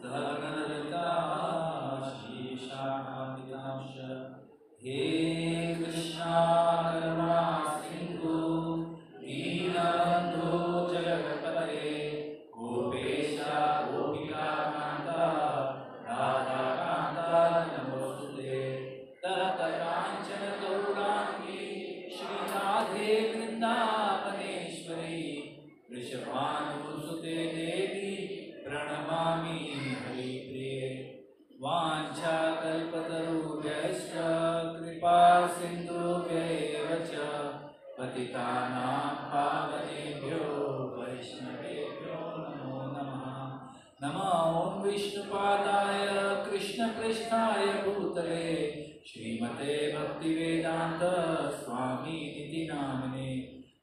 सहगणललिता श्रीशाखान्वितांश हे कृष्णा करुणा सिंधु दीनबन्धो जगत्पते गोपेशा गोपिकान्ता राधाकान्ता नमोस्तुते तप्त काञ्चन गौराङ्गी श्रीराधे वृन्दावनेश्वरी वृषभानुसुते देवी प्रणमामि हरिप्रिये वाञ्छाकल्पतरुभ्यश्च कृपा सिन्धुभ्यैव च पतितानां पावनेभ्यो वैष्णवेभ्यो नमो नमः। नमो ॐ विष्णुपादाय कृष्णपृष्ठाय भूतले श्रीमते भक्तिवेदान्त स्वामिनिति नामिने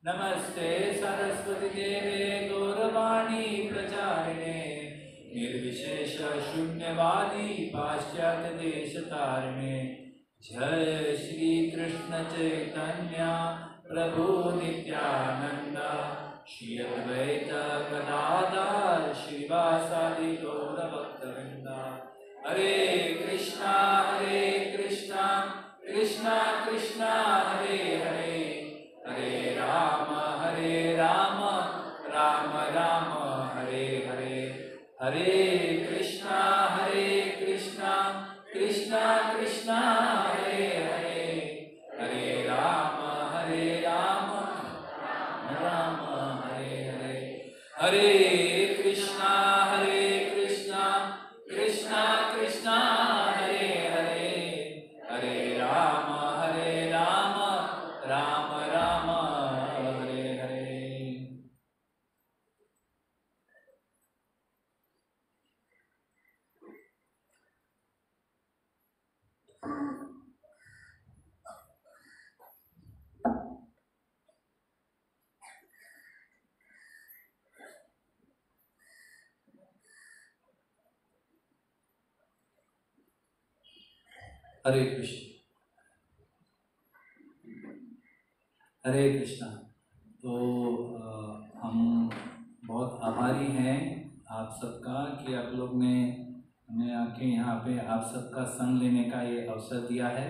नमस्ते सरस्वती देवे गौरवाणी प्रचारिणे निर्विशेष शून्यवादी पाश्चात्य देश तारिणे जय श्री कृष्ण चैतन्य प्रभु नित्यानंद श्री अद्वैत गदाधर श्रीवासादि गौर भक्तवृंद हरे कृष्णा कृष्णा कृष्णा हरे हरे हरे राम राम राम हरे हरे हरे कृष्णा कृष्णा कृष्णा हरे हरे हरे राम राम हरे हरे हरे कृष्णा कृष्णा कृष्णा हरे हरे हरे राम राम हरे हरे। हरे कृष्ण हरे कृष्णा। तो हम बहुत आभारी हैं आप सबका कि आप लोग ने हमें आके यहाँ पे आप सबका संग लेने का ये अवसर दिया है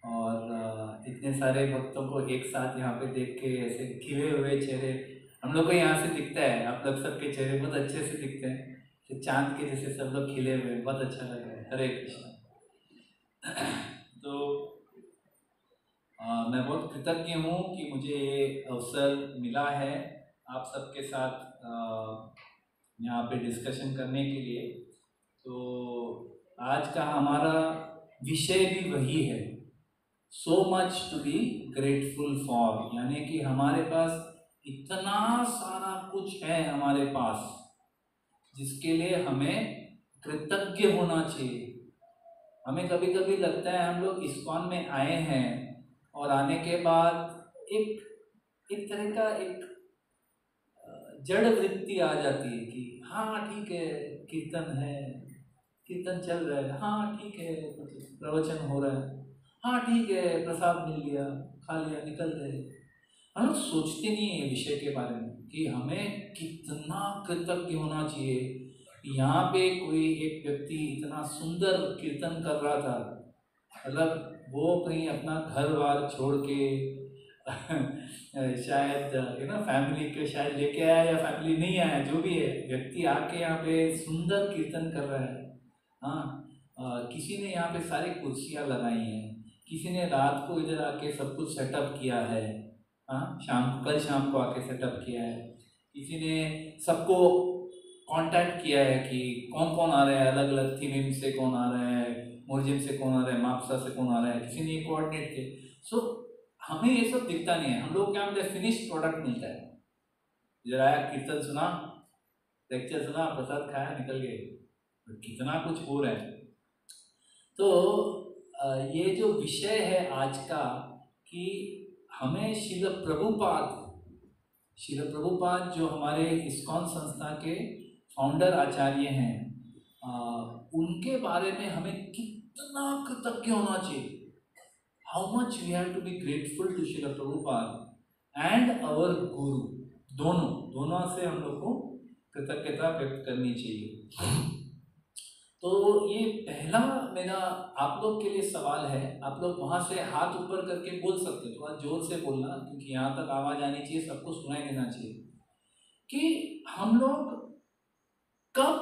और इतने सारे भक्तों को एक साथ यहाँ पे देख के ऐसे खिले हुए चेहरे हम लोग को यहाँ से दिखता है। आप लोग सबके चेहरे बहुत अच्छे से दिखते हैं कि चांद के जैसे सब लोग खिले हुए, बहुत अच्छा लग रहा है। हरे कृष्ण। तो मैं बहुत कृतज्ञ हूँ कि मुझे ये अवसर मिला है आप सबके साथ यहाँ पे डिस्कशन करने के लिए। तो आज का हमारा विषय भी वही है, so much to be grateful for, यानी कि हमारे पास इतना सारा कुछ है हमारे पास जिसके लिए हमें कृतज्ञ होना चाहिए। हमें कभी कभी लगता है हम लोग इस्कॉन में आए हैं और आने के बाद एक तरह का एक जड़ वृत्ति आ जाती है कि हाँ ठीक है कीर्तन है, कीर्तन चल रहा है, हाँ ठीक है प्रवचन हो रहा है, हाँ ठीक है प्रसाद मिल लिया, खा लिया, निकल गए। हम लोग सोचते नहीं है विषय के बारे में कि हमें कितना कृतज्ञ होना चाहिए। यहाँ पे कोई एक व्यक्ति इतना सुंदर कीर्तन कर रहा था, मतलब वो कहीं अपना घर बार छोड़ के शायद फैमिली के शायद लेके आया या फैमिली नहीं आया, जो भी है व्यक्ति आके यहाँ पे सुंदर कीर्तन कर रहा है। हाँ, किसी ने यहाँ पे सारी कुर्सियाँ लगाई हैं, किसी ने रात को इधर आके सब कुछ सेटअप किया है। हाँ, कल शाम को आके सेटअप किया है। किसी ने सबको कांटेक्ट किया है कि कौन कौन आ रहा है, अलग अलग थीम से कौन आ रहा है, मोरजिम से कौन आ रहा है, मापसा से कौन आ रहा है, किसी ने कोऑर्डिनेट किए। सो हमें ये सब दिखता नहीं है, हम लोग क्या मिलता है, फिनिश्ड प्रोडक्ट मिलता है। इधर आया, कीर्तन सुना, लेक्चर सुना, प्रसाद खाया, निकल गए, कितना कुछ हो रहा है। तो ये जो विषय है आज का कि हमें श्रील प्रभुपाद जो हमारे इस्कॉन संस्था के फाउंडर आचार्य हैं, उनके बारे में हमें कितना कृतज्ञ होना चाहिए। How much we have to be grateful to Srila Prabhupada and our guru. दोनों से हम लोग को कृतज्ञता व्यक्त करनी चाहिए। तो ये पहला मेरा आप लोग के लिए सवाल है। आप लोग वहां से हाथ ऊपर करके बोल सकते हो, थोड़ा जोर से बोलना, क्योंकि यहाँ तक आवाज आनी चाहिए, सबको सुनाई देना चाहिए कि हम लोग कब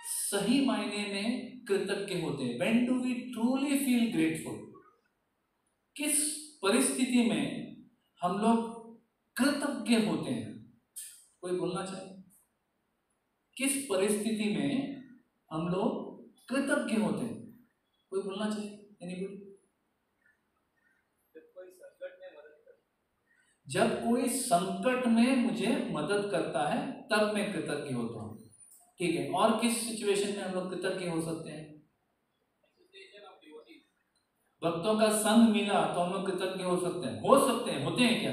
सही मायने में कृतज्ञ होते हैं। When do we truly feel grateful? किस परिस्थिति में हम लोग कृतज्ञ होते हैं? कोई बोलना चाहे? किस परिस्थिति में हम लोग कृतज्ञ होते हैं? कोई बोलना चाहिए? एनीबॉडी? जब कोई संकट में मुझे मदद करता है तब मैं कृतज्ञ होता हूँ। ठीक है, और किस सिचुएशन में हम लोग कृतज्ञ हो सकते हैं? भक्तों का संग मिला तो हम लोग कृतज्ञ हो सकते हैं। होते हैं क्या?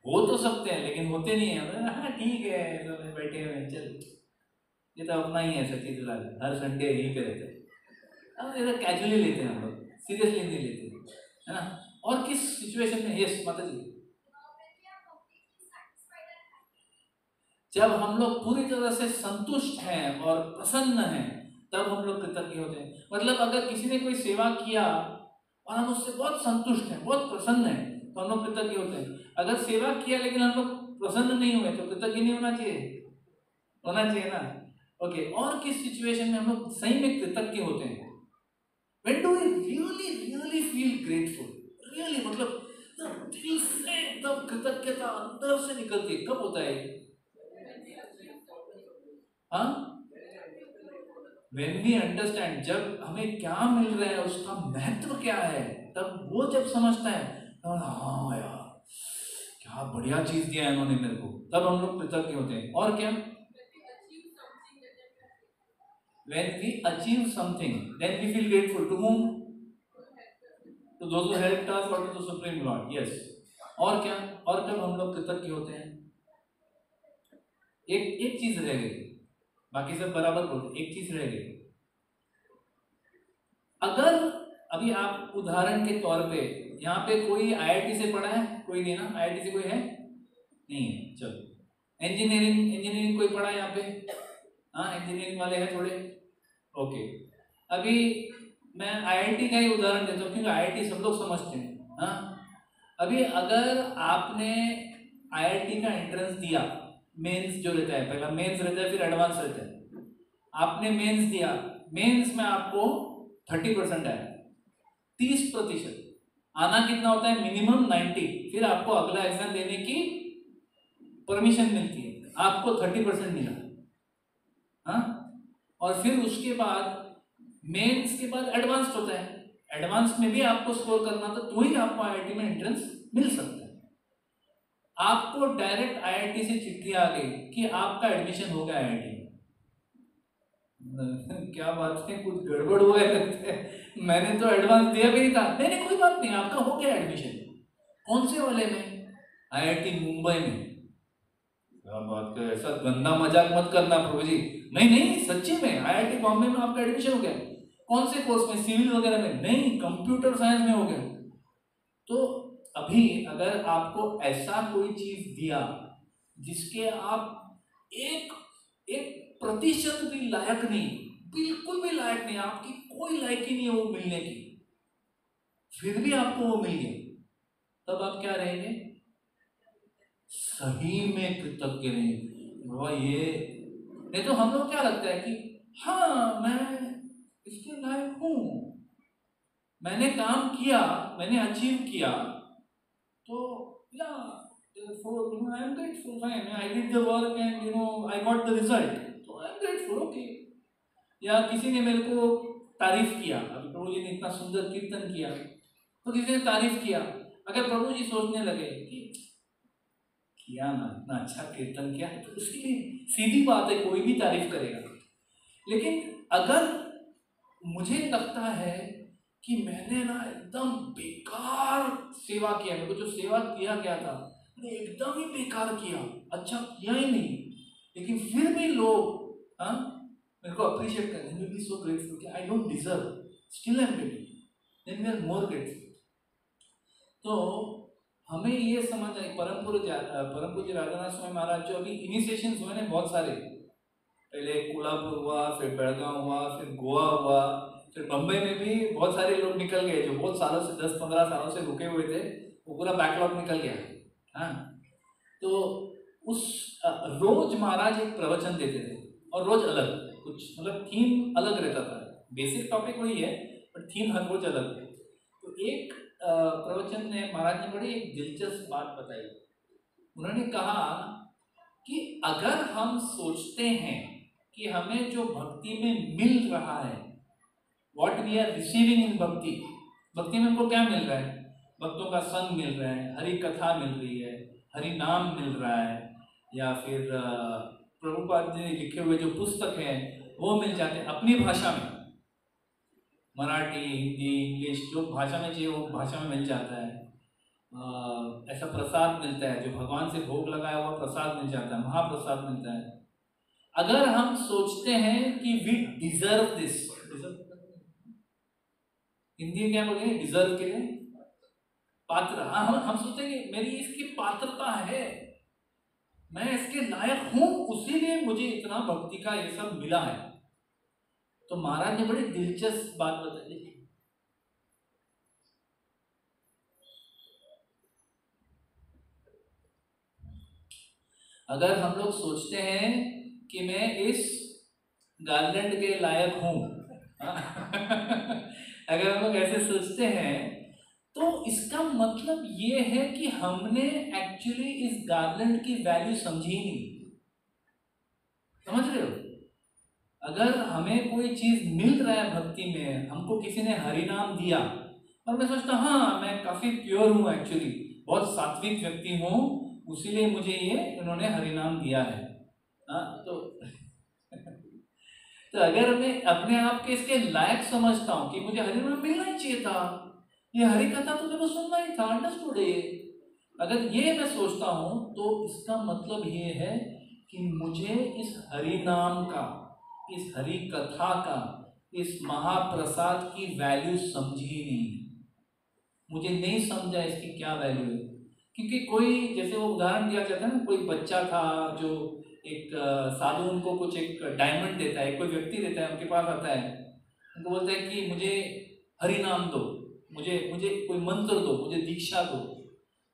हो तो सकते हैं लेकिन होते नहीं है। हाँ ठीक है, तो बैठे हुए हैं, चल ये तो अपना ही है सच्ची दुलाल, हर संडे यहीं पे रहते हैं। ये तो कैजुअली लेते हैं हम लोग, सीरियसली नहीं लेते, है ना। और किस सिचुएशन में? यस माता जी। जब हम लोग पूरी तरह से संतुष्ट हैं और प्रसन्न हैं तब हम लोग कृतज्ञ होते हैं। मतलब अगर किसी ने कोई सेवा किया और हम उससे बहुत संतुष्ट हैं, बहुत प्रसन्न हैं, तो हम लोग कृतज्ञ होते हैं। अगर सेवा किया लेकिन हम लोग प्रसन्न नहीं हुए तो कृतज्ञ नहीं होना चाहिए? होना चाहिए ना। ओके, और किस सिचुएशन में हम लोग सही में कृतज्ञ होते हैं? When do we really feel grateful? Really मतलब तब दिल से तब कृतज्ञता अंदर से निकलती है। कब होता है? हाँ, When we understand, जब हमें क्या मिल रहा है उसका महत्व क्या है, तब वो जब समझता है तो हाँ यार क्या बढ़िया चीज दिया है इन्होंने मेरे को, तब हम लोग कृतज्ञ होते हैं। और क्या? When we achieve something, then we feel grateful to whom? To those who helped us or to the Supreme Lord. Yes. और क्या? और कब हम लोग कृतज्ञ होते हैं? एक चीज रह गई, बाकी सब बराबर बोल, एक चीज रह गई। अगर अभी आप उदाहरण के तौर पे यहाँ पे कोई आईआईटी से पढ़ा है? कोई नहीं ना, आईआईटी से कोई है? नहीं है, चलो। इंजीनियरिंग कोई पढ़ा है यहाँ पे? हाँ, इंजीनियरिंग वाले हैं थोड़े। ओके, अभी मैं आईआईटी का ही उदाहरण देता हूँ क्योंकि आईआईटी सब लोग समझते हैं। हाँ, अभी अगर आपने आईआईटी का एंट्रेंस दिया, मेंस जो रहता है, पहला मेंस रहता है फिर एडवांस रहता है। आपने मेंस दिया, मेंस में आपको 30% आया, 30%। आना कितना होता है? मिनिमम 90। फिर आपको अगला एग्जाम देने की परमिशन मिलती है, आपको 30% मिला। हाँ, और फिर उसके बाद मेंस के बाद एडवांस होता है। एडवांस में भी आपको स्कोर करना था तो ही आपको आईआईटी में एंट्रेंस मिल सकता है। आपको डायरेक्ट आईआईटी से चिट्ठी आ गई कि आपका एडमिशन हो गया आईआईटी में। क्या बात है, कुछ गड़बड़ हुआ है लगता है, मैंने तो एडवांस दिया भी नहीं था। नहीं कोई बात नहीं, आपका हो गया एडमिशन। कौन से वाले में? आईआईटी मुंबई में। क्या बात है, ऐसा गंदा मजाक मत करना प्रभु जी। नहीं सच्ची में आईआईटी बॉम्बे में आपका एडमिशन हो गया। कौन से कोर्स में? सिविल वगैरह में? नहीं, कंप्यूटर साइंस में हो गया। तो अभी अगर आपको ऐसा कोई चीज दिया जिसके आप एक प्रतिशत भी लायक नहीं, बिल्कुल भी लायक नहीं, आपकी कोई लायकी नहीं है वो मिलने की, फिर भी आपको वो मिल गया, तब आप क्या रहेंगे? सही में कृतज्ञ रहेंगे। बाबा ये, नहीं तो हम लोग क्या लगता है कि हाँ मैं इसके लायक हूं, मैंने काम किया, मैंने अचीव किया, तो या therefore I am grateful, fine, I did the work and I got the result, तो I am grateful, okay। या किसी ने मेरे को तारीफ किया, अभी प्रभु जी ने इतना सुंदर कीर्तन किया तो किसी ने तारीफ किया, अगर प्रभु जी सोचने लगे कि किया ना, इतना अच्छा कीर्तन किया, तो उसके लिए सीधी बात है कोई भी तारीफ करेगा। लेकिन अगर मुझे लगता है कि मैंने ना एकदम बेकार सेवा किया, मेरे को जो सेवा किया गया था मैंने एकदम ही बेकार किया, अच्छा किया ही नहीं, लेकिन फिर भी लोग मेरे को अप्रिशिएट करें, then will be so grateful कि I don't deserve, still I am getting, then we are more grateful. तो हमें ये समझ आई, परम पूज्य राधानाथ स्वामी महाराज जो अभी इनिशिएशंस हुए ना बहुत सारे, पहले कोल्हापुर हुआ, फिर बेलगाम हुआ, फिर गोवा हुआ, फिर बम्बई में भी बहुत सारे लोग निकल गए जो बहुत सालों से 10-15 सालों से रुके हुए थे, वो पूरा बैकलॉग निकल गया। हाँ, तो उस रोज महाराज एक प्रवचन देते थे और रोज अलग, कुछ मतलब थीम अलग रहता था। बेसिक टॉपिक वही है पर थीम हर रोज अलग है। तो एक प्रवचन में महाराज ने बड़ी एक दिलचस्प बात बताई। उन्होंने कहा कि अगर हम सोचते हैं कि हमें जो भक्ति में मिल रहा है, what we are receiving in bhakti, भक्ति में हमको क्या मिल रहा है, भक्तों का संग मिल रहा है, हरि कथा मिल रही है, हरि नाम मिल रहा है, या फिर प्रभुपाद जी लिखे हुए जो पुस्तक हैं वो मिल जाते हैं अपनी भाषा में, मराठी, हिंदी, इंग्लिश, जो भाषा में चाहिए वो भाषा में मिल जाता है। ऐसा प्रसाद मिलता है, जो भगवान से भोग लगाया हुआ प्रसाद मिल जाता है, महाप्रसाद मिलता है। अगर हम सोचते हैं कि वी डिजर्व दिस, हिंदी में क्या बोलेंगे, डिजर्व के लिए पात्र, हम सोचते हैं कि मेरी इसकी पात्रता है, मैं इसके लायक हूं, उसीलिए मुझे इतना भक्ति का ये सब मिला है। तो महाराज ने बड़ी दिलचस्प बात बताई। अगर हम लोग सोचते हैं कि मैं इस गार्लैंड के लायक हूं अगर हम लोग ऐसे सोचते हैं तो इसका मतलब ये है कि हमने एक्चुअली इस गार्लैंड की वैल्यू समझी नहीं। समझ रहे हो? अगर हमें कोई चीज मिल रहा है भक्ति में, हमको किसी ने हरि नाम दिया और मैं सोचता हाँ मैं काफी प्योर हूँ, एक्चुअली बहुत सात्विक व्यक्ति हूँ, उसीलिए मुझे ये उन्होंने हरि नाम दिया है। तो अगर मैं अपने आप के इसके लायक समझता हूँ कि मुझे हरि नाम मिलना ही चाहिए था, ये हरि कथा तो मेरे को सुनना ही था, अंडरस्टूड है, अगर ये मैं सोचता हूँ तो इसका मतलब ये है कि मुझे इस हरि नाम का, इस हरि कथा का, इस महाप्रसाद की वैल्यू समझी नहीं, मुझे नहीं समझा इसकी क्या वैल्यू है। क्योंकि कोई, जैसे वो उदाहरण दिया जाता है ना, कोई बच्चा था जो एक साधु उनको कुछ एक डायमंड देता है, कोई व्यक्ति देता है, उनके पास आता है, उनको बोलता है कि मुझे हरि नाम दो, मुझे कोई मंत्र दो, मुझे दीक्षा दो,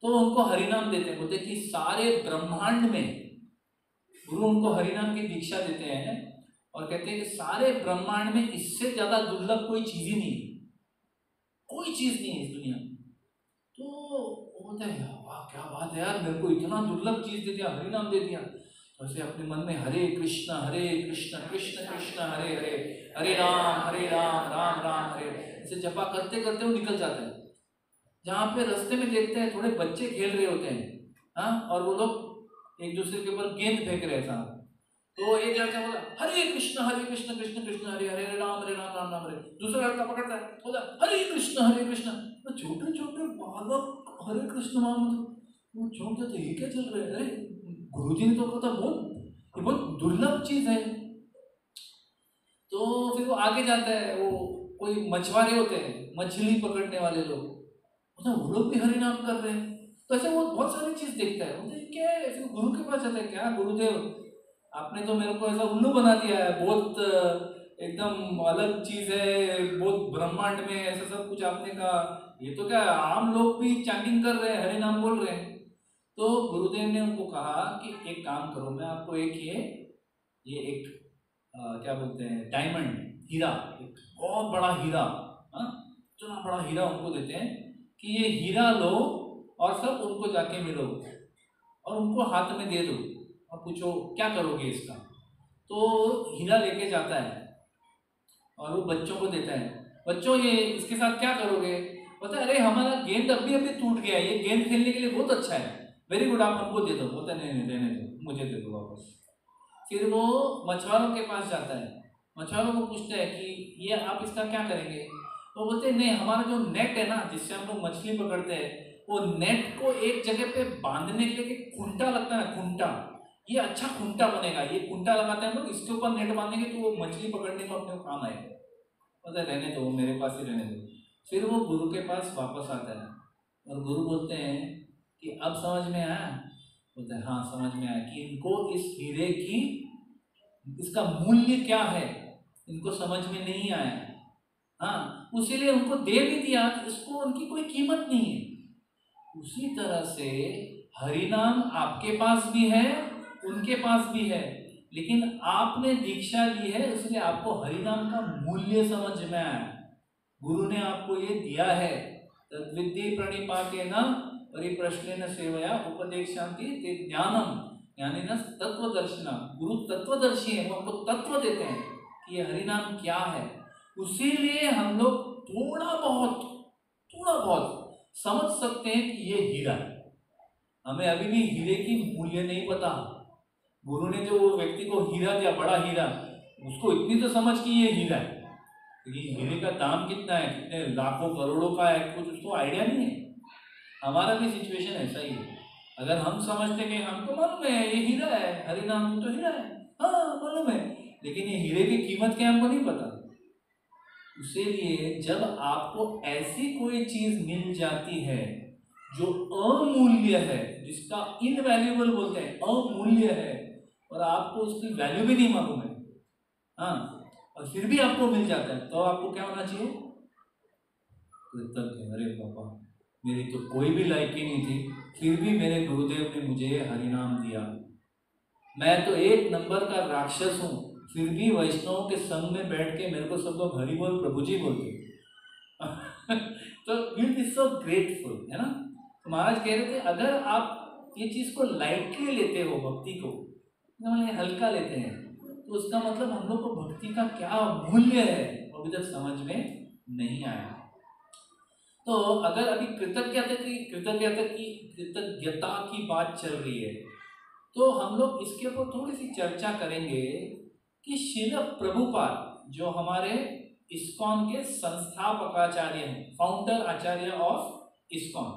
तो उनको हरि नाम देते हैं। बोलते हैं कि सारे ब्रह्मांड में, गुरु उनको हरि नाम की दीक्षा देते हैं और कहते हैं कि सारे ब्रह्मांड में इससे ज्यादा दुर्लभ कोई चीज ही नहीं, कोई चीज नहीं है इस दुनिया में। तो बोलते हैं वाह क्या बात है यार, मेरे को इतना दुर्लभ चीज दे दिया, हरि नाम दे दिया। वैसे अपने मन में हरे कृष्ण कृष्ण कृष्ण हरे हरे, हरे राम राम राम हरे, ऐसे जपा करते करते वो निकल जाता है। जहाँ पे रास्ते में देखते हैं थोड़े बच्चे खेल रहे होते हैं, हाँ, और वो लोग एक दूसरे के ऊपर गेंद फेंक रहे हैं, तो एक लड़का बोला हरे कृष्ण कृष्ण कृष्ण हरे हरे राम राम राम हरे, दूसरा लड़का पकड़ता है बोला हरे कृष्ण। तो छोटे छोटे बालक हरे कृष्ण मान, वो छोटे तो ये क्या चल रहे हैं, अरे गुरुजी ने तो पता बहुत दुर्लभ चीज है। तो फिर वो आगे जाता है, वो कोई मछुआरे होते हैं, मछली पकड़ने वाले लोग, वो लोग भी हरि नाम कर रहे हैं। तो ऐसे वो बहुत सारी चीज देखता है, बोलते क्या है, फिर गुरु के पास जाता है, क्या गुरुदेव आपने तो मेरे को ऐसा उल्लू बना दिया है, बहुत एकदम अलग चीज है, बहुत ब्रह्मांड में ऐसा सब कुछ आपने कहा, ये तो क्या आम लोग भी चैंटिंग कर रहे हैं, हरि नाम बोल रहे हैं। तो गुरुदेव ने उनको कहा कि एक काम करो, मैं आपको एक ये एक क्या बोलते हैं, डायमंड, हीरा, एक बहुत बड़ा हीरा, इतना बड़ा हीरा उनको देते हैं कि ये हीरा लो और सब उनको जाके मिलो और उनको हाथ में दे दो और पूछो क्या करोगे इसका। तो हीरा लेके जाता है और वो बच्चों को देता है, बच्चों ये इसके साथ क्या करोगे, बोलता है अरे हमारा गेंद अभी टूट गया है, ये गेंद खेलने के लिए बहुत अच्छा है, वेरी गुड, आप हमको दे दो। बोलता है नहीं देने दो, मुझे दे दो वापस। फिर वो मछुआरों के पास जाता है, मछुआरों को पूछता है कि ये आप इसका क्या करेंगे। तो बोलते हैं नहीं, हमारा जो नेट है ना जिससे हम लोग मछली पकड़ते हैं, वो नेट को एक जगह पे बांधने के लिए खूंटा लगता है ना, खूंटा, ये अच्छा खूंटा बनेगा, ये खूंटा लगाते हैं हम लोग, इसके ऊपर नेट बांधेंगे तो वो मछली पकड़ने में अपने काम आएगा। बोलते रहने दो, मेरे पास ही रहने दो। फिर वो गुरु के पास वापस आता है और गुरु बोलते हैं कि अब समझ में आया। बोलते हैं हाँ समझ में आया कि इनको इस हीरे की इसका मूल्य क्या है इनको समझ में नहीं आया। हाँ, उसीलिए उनको दे भी दिया, इसको उनकी कोई कीमत नहीं है। उसी तरह से हरिनाम आपके पास भी है, उनके पास भी है, लेकिन आपने दीक्षा ली है इसलिए आपको हरिनाम का मूल्य समझ में आया। गुरु ने आपको ये दिया है, तद्विद्धि प्रणिपातेन परिप्रश्नेन सेवया उपदेशान्ति ते ज्ञानम, यानी ना तत्वदर्शनम। गुरु तत्वदर्शी है, वो हमको तत्व देते हैं कि ये हरिनाम क्या है। उसीलिए हम लोग थोड़ा बहुत समझ सकते हैं कि ये हीरा है। हमें अभी भी हीरे की मूल्य नहीं पता। गुरु ने जो वो व्यक्ति को हीरा दिया, बड़ा हीरा, उसको इतनी तो समझ कि ये हीरा है, लेकिन हीरे का दाम कितना है, कितने लाखों करोड़ों का है, कुछ उसको आइडिया नहीं है। हमारा भी सिचुएशन ऐसा ही है। अगर हम समझते कि हमको मालूम है ये हीरा है, हरिनाम तो हीरा है, हाँ मालूम है, लेकिन ये हीरे की कीमत क्या हमको नहीं पता। इसीलिए जब आपको ऐसी कोई चीज मिल जाती है जो अमूल्य है, जिसका इनवैल्यूएबल बोलते हैं, अमूल्य है, और आपको उसकी वैल्यू भी नहीं मालूम है, हाँ, और फिर भी आपको मिल जाता है, तो आपको क्या होना चाहिए? कृतज्ञ। अरे बाबा, मेरी तो कोई भी लायकी नहीं थी, फिर भी मेरे गुरुदेव ने मुझे हरिनाम दिया। मैं तो एक नंबर का राक्षस हूँ, फिर भी वैष्णव के संग में बैठ के मेरे को सब लोग हरि बोल प्रभु जी बोलते तो विल बी सो ग्रेटफुल, है ना। तो महाराज कह रहे थे अगर आप ये चीज को लाइटली लेते हो, भक्ति को हल्का लेते हैं, तो उसका मतलब हम लोग को भक्ति का क्या मूल्य है अभी तक समझ में नहीं आया। तो अगर अभी कृतज्ञता की बात चल रही है, तो हम लोग इसके ऊपर थोड़ी सी चर्चा करेंगे कि श्रील प्रभुपाद जो हमारे इस्कॉन के संस्थापकाचार्य हैं, फाउंडर आचार्य ऑफ इस्कॉन,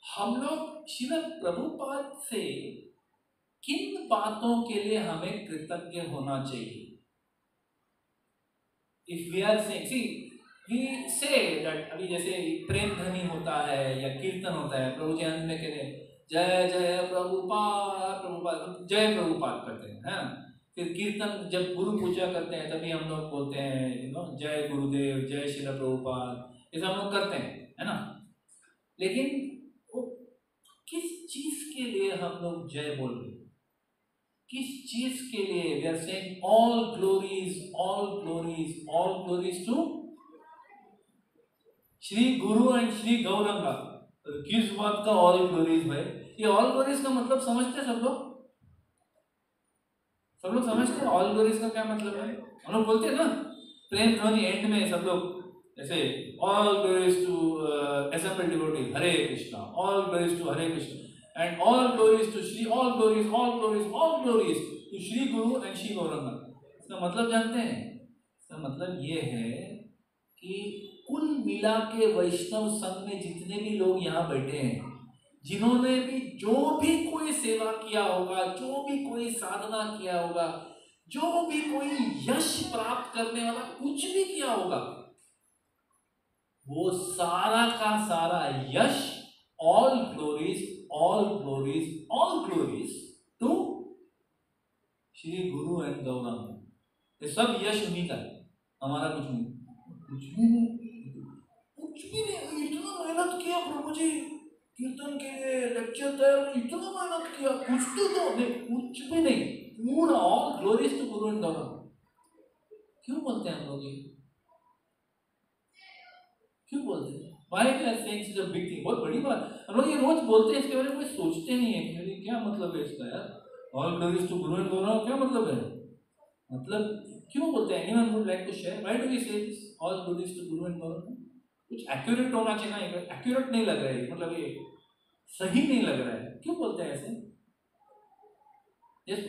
हम लोग श्रील प्रभुपाद से किन बातों के लिए हमें कृतज्ञ होना चाहिए? If we are saying, see we say that, अभी जैसे प्रेम ध्वनि होता है या कीर्तन होता है, प्रभु जी अंत में कहते हैं जय जय प्रभुपाद, प्रभुपाद जय प्रभुपाद करते हैं, है ना। फिर कीर्तन जब गुरु पूजा करते हैं तभी हम लोग बोलते हैं जय गुरुदेव, जय श्रील प्रभुपाद, ऐसा हम लोग करते हैं, है ना। लेकिन वो किस चीज के लिए हम लोग जय बोल रहे हैं? किस चीज के लिए? We are saying all glories to Shri guru and Shri Gauranga. तो किस बात का ऑल ग्लोरीज भाई? ये ऑल ग्लोरीज का मतलब समझते हैं सब लोग? समझते हैं ऑल ग्लोरीज का क्या मतलब है? हम लोग बोलते हैं ना प्रेम ध्वनि एंड में, सब लोग जैसे all glories to assembled devotees, Hare Krishna, all glories to Hare Krishna, and all glories to Shri, all glories to Shri Guru and Shri Gauranga। इसका मतलब जानते हैं? इसका मतलब ये है कि कुल मिला के वैष्णव संघ में जितने भी लोग यहाँ बैठे हैं, जिन्होंने भी जो भी कोई सेवा किया होगा, जो भी कोई साधना किया होगा, जो भी कोई यश प्राप्त करने वाला कुछ भी किया होगा, वो सारा का सारा यश, all glories to Shri guru and Gaurang. ये सब यश उन्हीं का है, हमारा कुछ नहीं। इतना मेहनत किया प्रभु जी कीर्तन के लिए, लेक्चर तैयार, इतना मेहनत किया, कुछ तो नहीं, कुछ भी नहीं, पूरा all glories to Guru and Gaurang. क्यों बोलते हैं हम लोग ये? क्यों बोलते हैं? Why we are saying such a big thing? बहुत बड़ी बात, हम लोग ये रोज बोलते हैं, इसके बारे में कोई सोचते नहीं है कि क्या मतलब है इसका यार, all glories to Guru and Gaurang क्या मतलब है? मतलब क्यों बोलते हैं? Anyone would like to share? Why do we say this? All glories to Guru and Gauranga? कुछ एक्यूरेट होना चाहिए ना, एक्यूरेट नहीं लग रहा है, मतलब ये सही नहीं लग रहा है, क्यों बोलते हैं ऐसे? yes,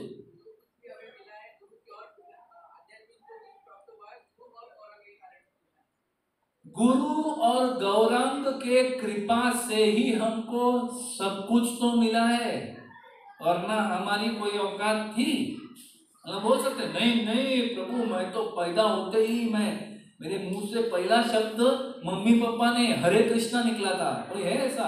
गुरु और गौरंग के कृपा से ही हमको सब कुछ तो मिला है, और ना हमारी कोई औकात थी। हम बोल सकते नहीं नहीं प्रभु, मैं तो पैदा होते ही मेरे मुंह से पहला शब्द मम्मी पापा ने हरे कृष्णा निकला था। कोई है ऐसा?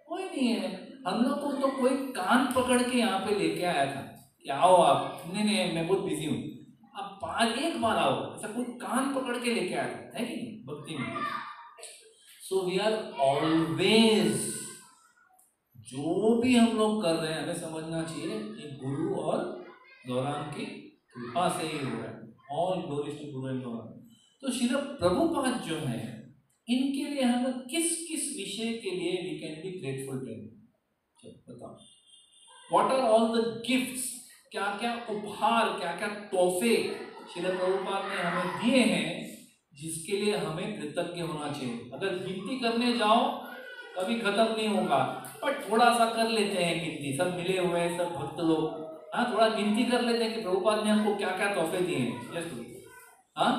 कोई नहीं है। हम लोग को तो कोई कान पकड़ के यहाँ पे लेके आया था, कि आओ आप, नहीं नहीं मैं बहुत बिजी हूँ, आप 1 बार आओ, ऐसा कोई कान पकड़ के लेके आता है कि नहीं भक्ति में। सो वी आर ऑलवेज, जो भी हम लोग कर रहे हैं हमें समझना चाहिए कि गुरु और गौरांग की कृपा से ही हो रहा है। All glory to Guru and Gaurang. तो श्रील प्रभुपाद जो है, इनके लिए हम किस किस विषय के लिए we can be grateful to, बताओ। What are all the gifts, क्या क्या उपहार, क्या क्या तोहफे श्रील प्रभुपाद ने हमें दिए हैं जिसके लिए हमें कृतज्ञ होना चाहिए। अगर गिनती करने जाओ कभी खत्म नहीं होगा, पर थोड़ा सा कर लेते हैं गिनती, सब मिले हुए हैं, सब भक्त लोग, हाँ थोड़ा गिनती कर लेते हैं कि प्रभुपाद ने हमको क्या क्या तोहफे दिए हैं। यस, हाँ,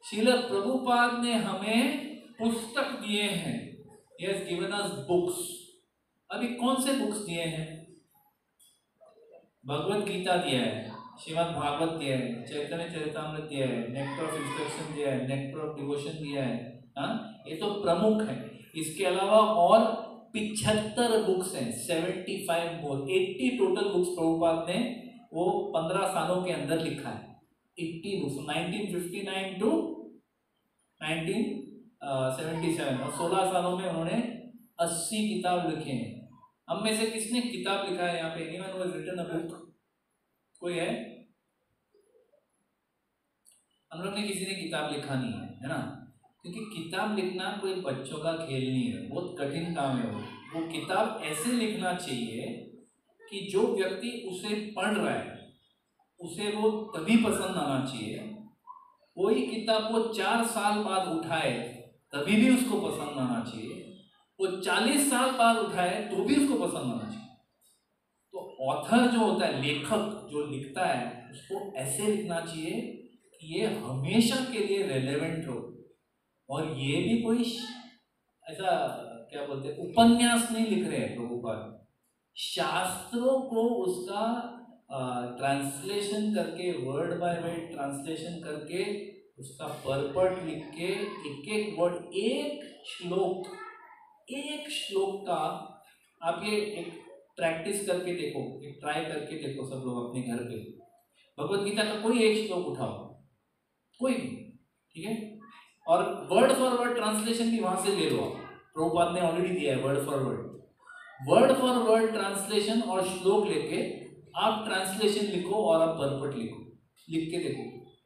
श्रील प्रभुपाद ने हमें पुस्तक दिए हैं। He has given us books। अभी कौन से बुक्स दिए हैं? भगवत गीता दिया है, श्रीमद् भागवत दिया है, चैतन्य चरितामृत दिया है, नेक्टर ऑफ इंस्ट्रक्शन दिया है, नेक्टर ऑफ डिवोशन दिया है, हाँ ये तो प्रमुख है। इसके अलावा और 75 बुक्स हैं, 75 मोर, 80 टोटल बुक्स प्रभुपाद ने वो 15 सालों के अंदर लिखा है। 80 बुक्स, 1959 टू 1977, और 16 सालों में उन्होंने 80 किताब लिखे हैं। हम में से किसने किताब लिखा है यहाँ पे? Anyone who has written a book? कोई है? हम लोग ने किसी ने किताब लिखा नहीं है ना, क्योंकि किताब लिखना कोई बच्चों का खेल नहीं है, बहुत कठिन काम है। वो किताब ऐसे लिखना चाहिए कि जो व्यक्ति उसे पढ़ रहा है उसे वो तभी पसंद आना चाहिए। कोई किताब वो 4 साल बाद उठाए तभी भी उसको पसंद आना चाहिए, वो 40 साल बाद उठाए तो भी उसको पसंद आना चाहिए। तो ऑथर जो होता है, लेखक जो लिखता है, उसको ऐसे लिखना चाहिए कि ये हमेशा के लिए रेलेवेंट हो। और ये भी कोई ऐसा क्या बोलते हैं उपन्यास नहीं लिख रहे हैं प्रभुपाद, शास्त्रों को उसका ट्रांसलेशन करके, वर्ड बाय वर्ड ट्रांसलेशन करके, उसका परपट लिख के, एक एक वर्ड, एक श्लोक का आप ये एक प्रैक्टिस करके देखो, एक ट्राई करके देखो सब लोग अपने घर पे। भगवत गीता का कोई एक श्लोक उठाओ, कोई भी, ठीक है, और वर्ड फॉर वर्ड ट्रांसलेशन भी वहां से ले लो आप। प्रभुपाद ने ऑलरेडी दिया है वर्ड फॉर वर्ड ट्रांसलेशन, और श्लोक लेके आप ट्रांसलेशन लिखो और आप परपट लिखो, लिख के देखो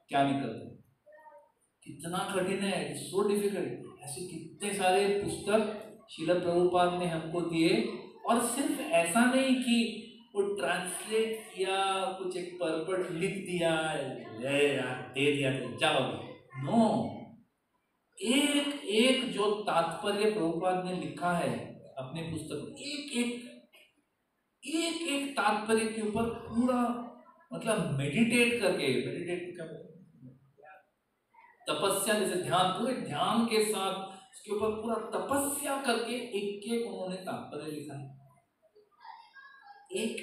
क्या निकलता है। कितना कठिन है, सो डिफिकल्ट। ऐसे कितने सारे पुस्तक श्रील प्रभुपाद ने हमको दिए, और सिर्फ ऐसा नहीं कि वो ट्रांसलेट किया, कुछ एक परपट लिख दिया, ले यार दे दिया तो जाओ, नो, एक एक जो तात्पर्य प्रभुपाद ने लिखा है अपने पुस्तक, एक एक तात्पर्य के ऊपर पूरा मतलब मेडिटेट करके, मेडिटेट क्या तपस्या, जैसे ध्यान, पूरे ध्यान के साथ उसके ऊपर पूरा तपस्या करके एक एक उन्होंने तात्पर्य लिखा है। एक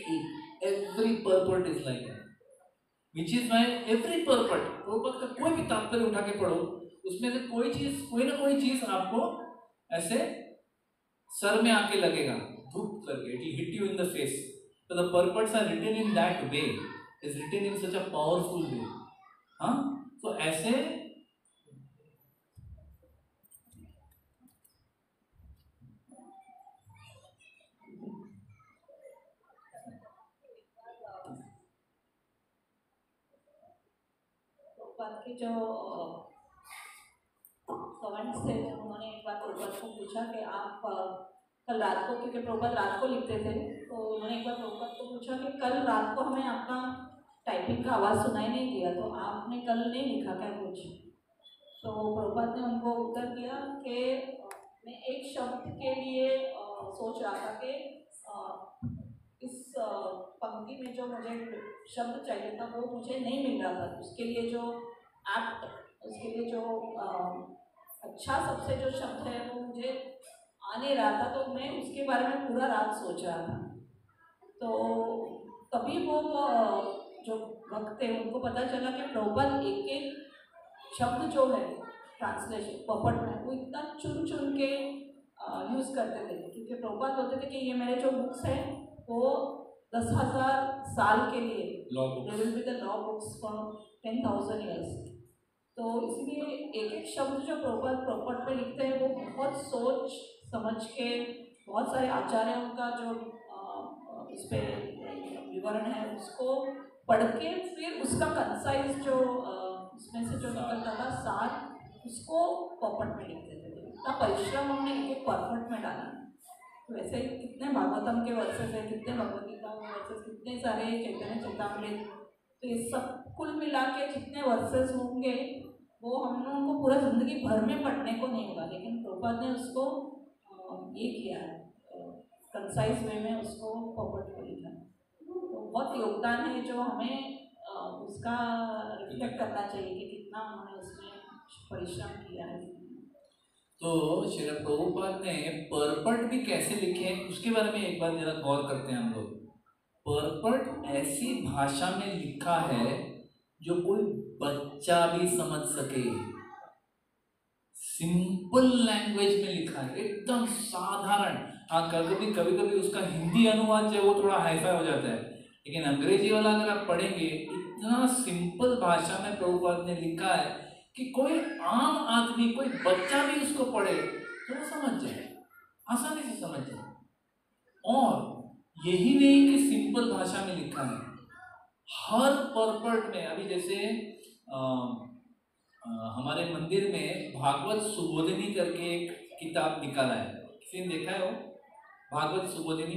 every purport is like that, which is why every purport, purport का कोई भी तात्पर्य उठा के पढ़ो, उसमें से कोई चीज, कोई ना कोई चीज आपको ऐसे सर में आके लगेगा, धूप करके, it will hit you in the face. तो the purports are written in that way, is written in such a powerful way. हाँ, तो ऐसे के जो कमेंट्स थे, उन्होंने एक बार प्रभुपाद को पूछा कि आप कल रात को, क्योंकि प्रभुपाद रात को लिखते थे, तो उन्होंने एक बार प्रभुपाद को पूछा कि कल रात को हमें आपका टाइपिंग का आवाज़ सुनाई नहीं दिया, तो आपने कल नहीं लिखा क्या कुछ? तो प्रभुपाद ने उनको उत्तर दिया कि मैं एक शब्द के लिए सोच रहा था कि इस पंक्ति में जो मुझे शब्द चाहिए था वो मुझे नहीं मिल रहा था, उसके लिए जो एक्ट, उसके लिए जो अच्छा सबसे जो शब्द है वो मुझे आ नहीं रहा था, तो मैं उसके बारे में पूरा रात सोच रहा था। तो तभी वो जो वक्त थे उनको पता चला कि प्रभुपाद एक एक शब्द जो है ट्रांसलेशन पपट में वो इतना चुन चुन के यूज़ करते थे, क्योंकि प्रभुपाद बोलते थे कि ये मेरे जो बुक्स हैं वो 10,000 साल के लिए law there will be the law books for 10,000 years। तो इसलिए एक एक शब्द जो प्रॉपर्ट में लिखते हैं वो बहुत सोच समझ के, बहुत सारे आचार्यों का जो इस पे विवरण है उसको पढ़ के फिर उसका कंसाइज जो उसमें से जो निकलता था सार उसको प्रॉपर्ट में लिखते थे। इतना परिश्रम हमने एक प्रॉपर्ट में डाला। तो वैसे ही कितने भागवतम के वर्सेस है, कितने भगवद गीता के वर्सेस, कितने सारे चैतन्य चेतामृत, तो ये सब कुल मिला के जितने वर्सेस होंगे वो हम लोगों को पूरा जिंदगी भर में पढ़ने को नहीं होगा, लेकिन प्रभुपाद ने उसको ये किया है, कंसाइज वे में उसको प्रॉपर्ट को लिखा। तो बहुत योगदान है जो हमें उसका रिफ्लेक्ट करना चाहिए कि कितना उन्होंने उसमें परिश्रम किया है। तो श्री प्रभुपाद ने पर्पट भी कैसे लिखे हैं उसके बारे में एक बार जरा गौर करते हैं हम लोग। पर्पट ऐसी भाषा में लिखा है जो कोई बच्चा भी समझ सके, सिंपल लैंग्वेज में लिखा है, एकदम साधारण। हाँ, कभी कभी उसका हिंदी अनुवाद जो है वो थोड़ा हाईफाई हो जाता है, लेकिन अंग्रेजी वाला अगर आप पढ़ेंगे इतना सिंपल भाषा में प्रभुपाद ने लिखा है कि कोई आम आदमी, कोई बच्चा भी उसको पढ़े तो वो समझ जाए, आसानी से समझ जाए। और यही नहीं कि सिंपल भाषा में लिखा है, हर पर्पट में, अभी जैसे हमारे मंदिर में भागवत सुबोधिनी करके एक किताब निकाला है, किसी ने देखा है वो भागवत सुबोधिनी?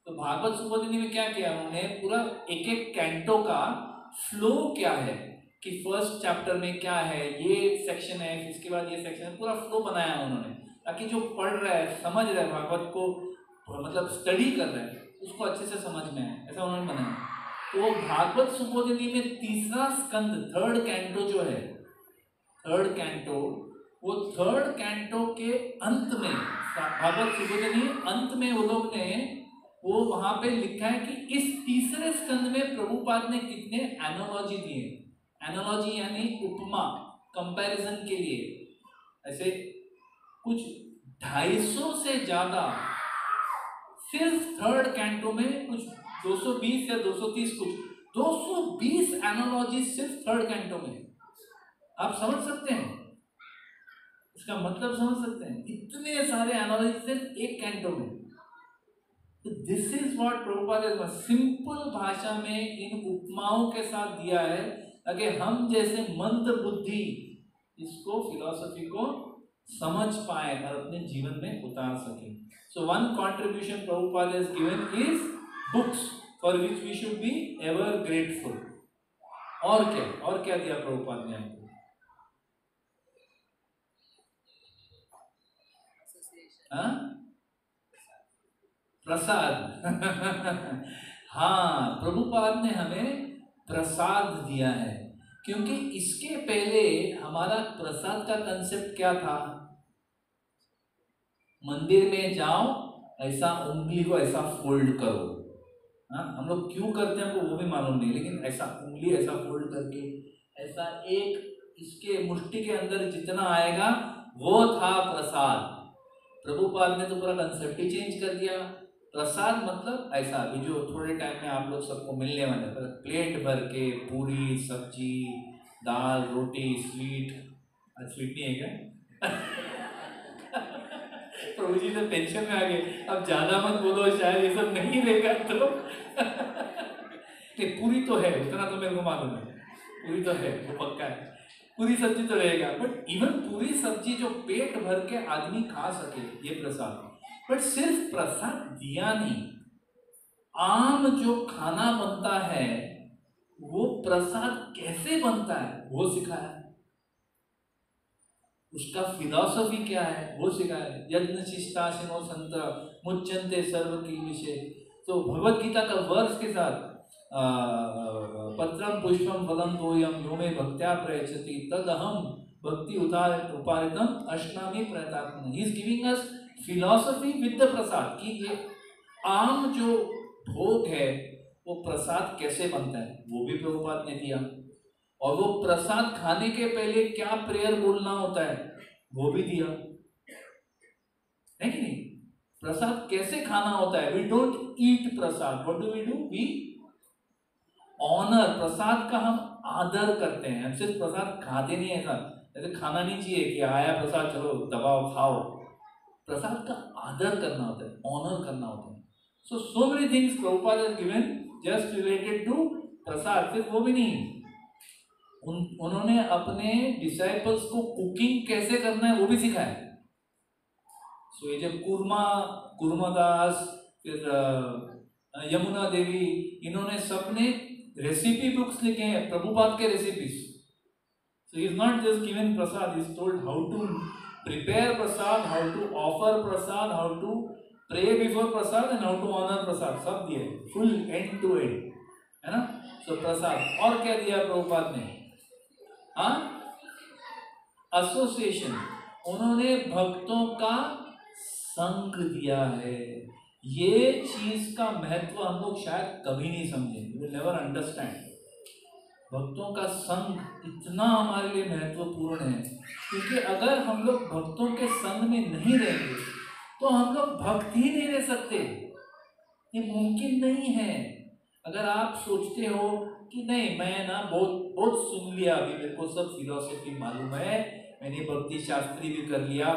तो भागवत सुबोधिनी में क्या किया उन्होंने, पूरा एक एक कैंटो का फ्लो क्या है कि फर्स्ट चैप्टर में क्या है, ये सेक्शन है, इसके बाद ये सेक्शन है, पूरा फ्लो बनाया उन्होंने ताकि जो पढ़ रहा है, समझ रहा है, भागवत को मतलब स्टडी कर रहा है, उसको अच्छे से समझ में आए, ऐसा उन्होंने बनाया। तो भागवत सुबोधिनी में तीसरा स्कंद, थर्ड कैंटो जो है, थर्ड कैंटो, वो थर्ड कैंटो के अंत में, भागवत सुबोधिनी अंत में वो लोग ने वो वहां पे लिखा है कि इस तीसरे स्कंद में प्रभुपाद ने कितने एनालॉजी दिए। एनालॉजी यानी उपमा, कंपैरिजन के लिए ऐसे कुछ 250 से ज्यादा, सिर्फ थर्ड कैंटो में कुछ 220 या 230, कुछ 220 एनालॉजी सिर्फ थर्ड कैंटो में। आप समझ सकते हैं इसका मतलब, समझ सकते हैं इतने सारे एनालॉजी सिर्फ एक कैंटो में। तो दिस इज व्हाट प्रभुपाद ने सिंपल भाषा में इन उपमाओं के साथ दिया है ताकि हम जैसे मंद बुद्धि इसको, फिलॉसफी को समझ पाए और अपने जीवन में उतार सके। So one contribution Prabhupada has given is books for which we should be ever grateful. और क्या दिया प्रभुपाद ने हमको? प्रसाद हाँ, प्रभुपाद ने हमें प्रसाद दिया है, क्योंकि इसके पहले हमारा प्रसाद का कंसेप्ट क्या था? मंदिर में जाओ, ऐसा उंगली को ऐसा फोल्ड करो। हाँ, हम लोग क्यों करते हैं हमको वो भी मालूम नहीं, लेकिन ऐसा उंगली ऐसा फोल्ड करके ऐसा एक, इसके मुट्ठी के अंदर जितना आएगा वो था प्रसाद। प्रभुपाद ने तो पूरा कंसेप्ट ही चेंज कर दिया। प्रसाद मतलब ऐसा, अभी जो थोड़े टाइम में आप लोग सबको मिलने वाला है, प्लेट भर के पूरी सब्जी दाल रोटी स्वीट, स्वीट नहीं है क्या? प्रभु जी तो पेंशन में आ गए, अब ज्यादा मत बोलो, शायद ये सब नहीं देगा तो पूरी तो है, उतना तो मेरे को मालूम है, पूरी तो है, वो पक्का है, पूरी सब्जी तो रहेगा। बट इवन पूरी सब्जी जो पेट भर के आदमी खा सके, ये प्रसाद। बट सिर्फ प्रसाद दिया नहीं, आम जो खाना बनता है वो प्रसाद कैसे बनता है वो सिखाया, उसका फिलॉसफी क्या है वो सिखाया। यज्ञ शिष्टाशिनो संत मुच्यन्ते सर्व की विषय। तो भगवत गीता का वर्ष के साथ पत्रम पुष्पम फलम तोयम यो मे भक्त्या प्रयच्छति तदहम भक्ति उपारितम अष्टामी प्रयतात्मन। He is giving us philosophy with the prasad कि ये आम जो भोग है वो प्रसाद कैसे बनता है वो भी प्रभुपाद ने दिया, और वो प्रसाद खाने के पहले क्या प्रेयर बोलना होता है वो भी दिया है कि नहीं। प्रसाद कैसे खाना होता है? We don't eat prasad, what do we do? We honour. Prasad का हम आदर करते हैं, हम सिर्फ प्रसाद खाते नहीं है ऐसा, ऐसे खाना नहीं चाहिए कि आया प्रसाद चलो दबाओ खाओ। प्रसाद का आदर करना होता है, ऑनर करना होता है। So many things Prabhupada has given just related to prasad. सिर्फ वो भी नहीं, उन्होंने अपने डिसाइपल्स को कुकिंग कैसे करना है वो भी सिखाया। सो ये जब कुर्मादास, फिर यमुना देवी, इन्होंने सबने रेसिपी बुक्स लिखे हैं, प्रभुपाद के recipes. So he is not just given prasad, he is told how to prepare prasad, how to offer prasad, how to pray before prasad and how to honour prasad, सब दिए फुल एंड टू एंड, है ना। सो प्रसाद और क्या दिया प्रभुपाद ने? एसोसिएशन, उन्होंने भक्तों का संग दिया है। ये चीज का महत्व हम लोग शायद कभी नहीं समझेंगे, वी विल नेवर अंडरस्टैंड। भक्तों का संग इतना हमारे लिए महत्वपूर्ण है, क्योंकि अगर हम लोग भक्तों के संग में नहीं रहेंगे तो हम लोग भक्त ही नहीं रह सकते, ये मुमकिन नहीं है। अगर आप सोचते हो कि नहीं मैं ना बहुत सुन लिया, अभी मेरे को सब फिलॉसफी मालूम है, मैंने भक्ति शास्त्री भी कर लिया,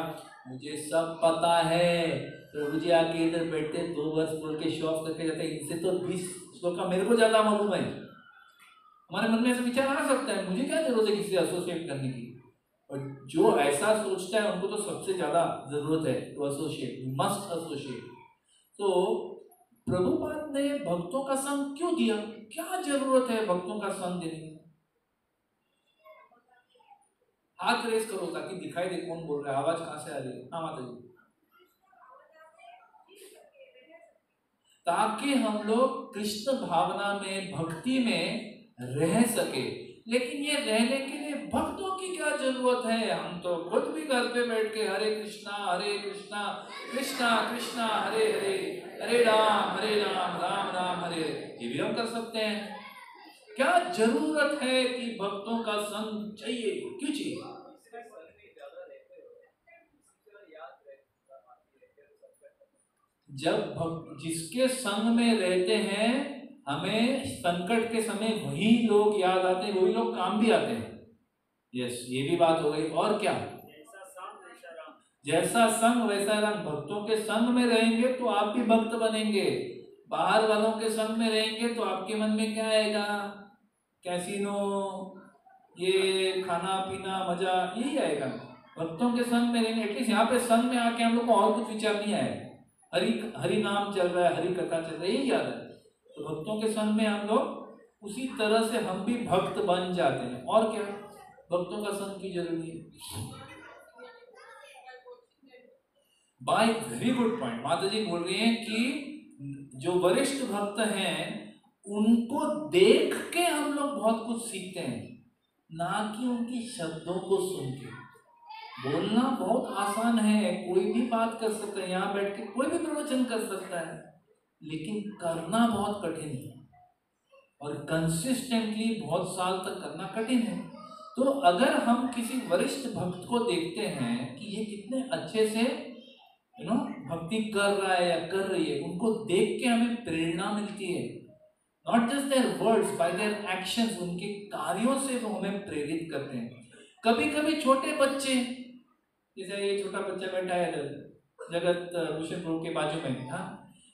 मुझे सब पता है, प्रभु जी आके इधर बैठते 2 वर्ष बोल के शो ऑफ करके जाते, इनसे तो 20 श्लोक का मेरे को ज्यादा मालूम है। हमारे मन में ऐसा विचार आ सकता है, मुझे क्या जरूरत है किसी से एसोसिएट करने की। और जो ऐसा सोचता है उनको तो सबसे ज्यादा जरूरत है टू एसोसिएट, मस्ट एसोसिएट। तो प्रभुपाद ने भक्तों का संग क्यों दिया? क्या जरूरत है भक्तों का संग देने की? हाथ रेस करो ताकि दिखाई दे कौन बोल रहा है, आवाज कहां से आ रही है। हाँ माता जी। ताकि हम लोग कृष्ण भावना में, भक्ति में रह सके। लेकिन ये रहने के लिए भक्तों की क्या जरूरत है? हम तो खुद भी घर पे बैठ के हरे कृष्णा कृष्णा कृष्णा हरे हरे, हरे राम राम राम हरे, ये भी हम कर सकते हैं। क्या जरूरत है कि भक्तों का संग चाहिए? क्यों चाहिए? जब जिसके संग में रहते हैं, हमें संकट के समय वही लोग याद आते हैं, वही लोग काम भी आते हैं। यस, ये भी बात हो गई। और क्या? जैसा संग वैसा रंग। भक्तों के संग में रहेंगे तो आप भी भक्त बनेंगे, बाहर वालों के संग में रहेंगे तो आपके मन में क्या आएगा? कैसीनो, ये खाना पीना मजा, यही आएगा। भक्तों के संग में रहेंगे, एटलीस्ट यहाँ पे संग में आके हम लोग को और कुछ विचार नहीं आएगा। हरि नाम चल रहा है, हरि कथा चल रही है, यही याद है। तो भक्तों के संग में हम लोग उसी तरह से हम भी भक्त बन जाते हैं। और क्या भक्तों का संग की जरूरी है? By very good point. माता जी बोल रही हैं कि जो वरिष्ठ भक्त हैं उनको देख के हम लोग बहुत कुछ सीखते हैं, ना कि उनकी शब्दों को सुन के। बोलना बहुत आसान है, कोई भी बात कर सकता है, यहाँ बैठ के कोई भी प्रवचन कर सकता है, लेकिन करना बहुत कठिन है और कंसिस्टेंटली बहुत साल तक करना कठिन है। तो अगर हम किसी वरिष्ठ भक्त को देखते हैं कि ये कितने अच्छे से भक्ति कर रहा है या कर रही है, उनको देख के हमें प्रेरणा मिलती है। Not just their words, bye their actions, उनके कार्यों से वो हमें प्रेरित करते हैं। कभी कभी छोटे बच्चे, जैसे ये छोटा बच्चा बैठा है जगत भूषण प्रभु के बाजू में, हाँ,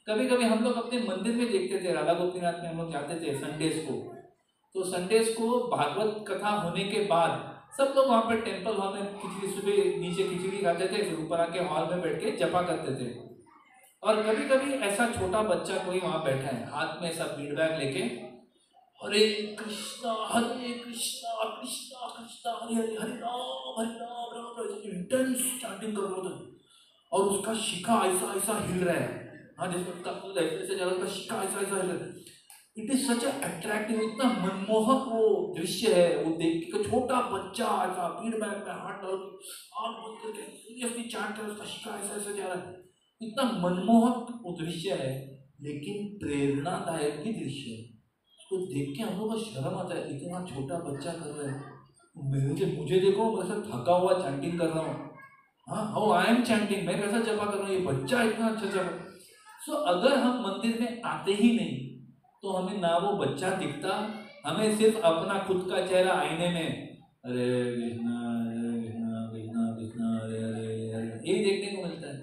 कभी कभी हम लोग अपने मंदिर में देखते थे, राधा गोपीनाथ में हम लोग जाते थे संडेज को। तो संडेज को भागवत कथा होने के बाद सब लोग वहाँ पे टेम्पल हॉल में खिचड़ी, सुबह नीचे खिचड़ी खाते थे, फिर ऊपर आके हॉल में बैठ के जपा करते थे। और कभी कभी ऐसा छोटा बच्चा कोई वहाँ बैठा है, हाथ में ऐसा फीडबैक लेके, हरे कृष्णा कृष्णा कृष्णा हरे हरे, हरे राम राम, इंटेंस चैंटिंग कर रहा था और उसका शिखा ऐसा ऐसा हिल रहा है। हाँ, जैसे उसका खुद ऐसे जा रहा है, शिखा ऐसा ऐसा हिल रहा है। इट इज सच अट्रैक्टिव, इतना मनमोहक वो दृश्य है। वो देख के छोटा बच्चा ऐसा फीडबैक में हाथ डाल के सीरियसली चैंट कर, उसका शिखा ऐसा ऐसा जा रहा है, इतना मनमोहक वो दृश्य है, लेकिन प्रेरणादायक भी दृश्य है। उसको देख के हम लोग को शर्म आता है, इतना छोटा बच्चा कर रहा है, मुझे देखो मैं सब थका हुआ चैंटिंग कर रहा हूँ। हाँ हो आई एम चैंटिंग, मैं कैसा जपा कर रहा हूँ, ये बच्चा इतना अच्छा जप। सो अगर हम मंदिर में आते ही नहीं तो हमें ना वो बच्चा दिखता, हमें सिर्फ अपना खुद का चेहरा आईने में अरे कृष्णा हरे कृष्णा कृष्णा कृष्णा हरे हरे हरे यही देखने को मिलता है।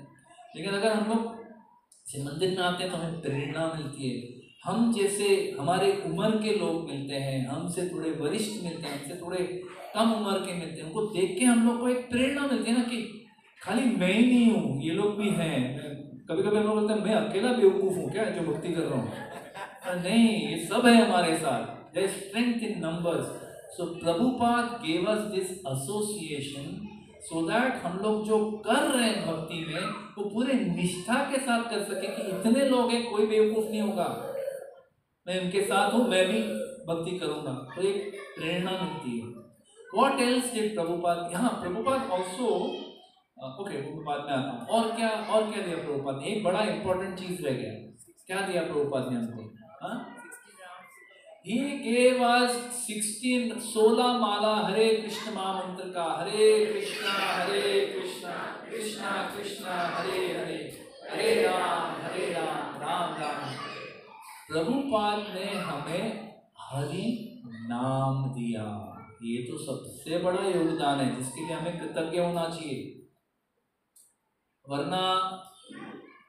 लेकिन अगर हम लोग से मंदिर में आते हैं तो हमें प्रेरणा मिलती है। हम जैसे हमारे उम्र के लोग मिलते हैं, हमसे थोड़े वरिष्ठ मिलते हैं, हमसे थोड़े कम उम्र के मिलते हैं, उनको देख के हम लोग को एक प्रेरणा मिलती है ना कि खाली मैं ही नहीं हूँ, ये लोग भी हैं। कभी कभी हम लोग बोलते हैं मैं अकेला बेवकूफ हूँ क्या जो भक्ति कर रहा हूँ, नहीं ये सब है हमारे साथ। There is strength in numbers. So Prabhupada gave us this association so that हम लोग जो कर रहे हैं भक्ति में वो पूरे निष्ठा के साथ कर सके कि इतने लोग हैं, कोई बेवकूफ नहीं होगा, मैं उनके साथ हूँ, मैं भी भक्ति करूंगा, तो एक प्रेरणा मिलती है। What else did प्रभुपाद, हाँ प्रभुपाद ऑल्सो ओके प्रभुपाद में आता हूँ, और क्या दिया प्रभुपाद ने, एक बड़ा इंपॉर्टेंट चीज रह गया, क्या दिया प्रभुपाद ने हमको, हाँ He gave us 16 माला हरे कृष्ण महामंत्र का, हरे कृष्णा कृष्णा कृष्णा हरे हरे, हरे राम राम राम। प्रभुपाद ने हमें हरि नाम दिया, ये तो सबसे बड़ा योगदान है जिसके लिए हमें कृतज्ञ होना चाहिए। वरना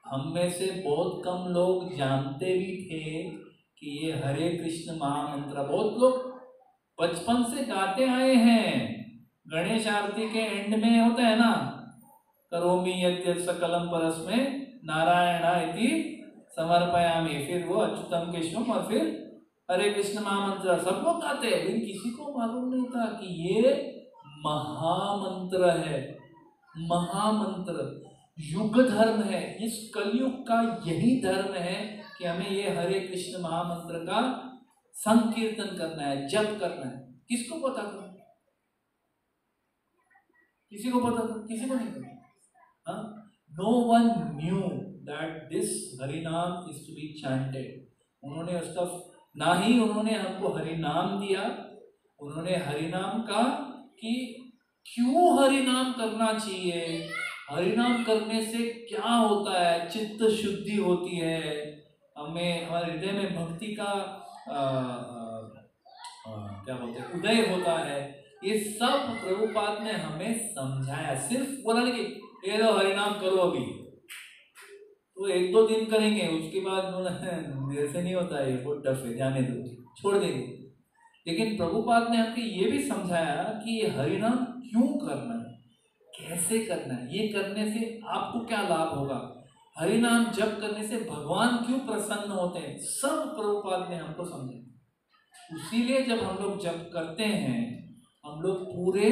हम में से बहुत कम लोग जानते भी थे कि ये हरे कृष्ण महामंत्र, बहुत लोग बचपन से गाते आए हैं। गणेश आरती के एंड में होता है ना, करोमि यद्यत् सकलम परस्मै नारायणा इति समर्पयामि, फिर वो अच्युतम केशवम और फिर हरे कृष्ण महामंत्र, सब लोग गाते हैं, लेकिन किसी को मालूम नहीं था कि ये महामंत्र है, महामंत्र युग धर्म है, इस कलयुग का यही धर्म है कि हमें ये हरे कृष्ण महामंत्र का संकीर्तन करना है, जप करना है। किसको पता था? किसी को पता था? किसी को नहीं पता। No one knew that this हरिनाम इज टू बी चैंटेड। उन्होंने उसका ना ही उन्होंने हमको हरिनाम दिया, उन्होंने हरिनाम का कि क्यों हरिनाम करना चाहिए, हरिनाम करने से क्या होता है, चित्त शुद्धि होती है, हमें हमारे हृदय में भक्ति का क्या बोलते हैं उदय होता है। ये सब प्रभुपाद ने हमें समझाया, सिर्फ बोला नहीं कि ये लो हरिनाम करो अभी, तो एक दो दिन करेंगे उसके बाद मेरे से नहीं होता है, बहुत टफ है, जाने दो, छोड़ देंगे। लेकिन प्रभुपाद ने हमको ये भी समझाया कि ये हरिनाम क्यों करना है, कैसे करना है, ये करने से आपको क्या लाभ होगा, हरिनाम जप करने से भगवान क्यों प्रसन्न होते हैं, सब प्रभुपाद ने हमको समझाया। इसीलिए जब हम लोग जप करते हैं हम लोग पूरे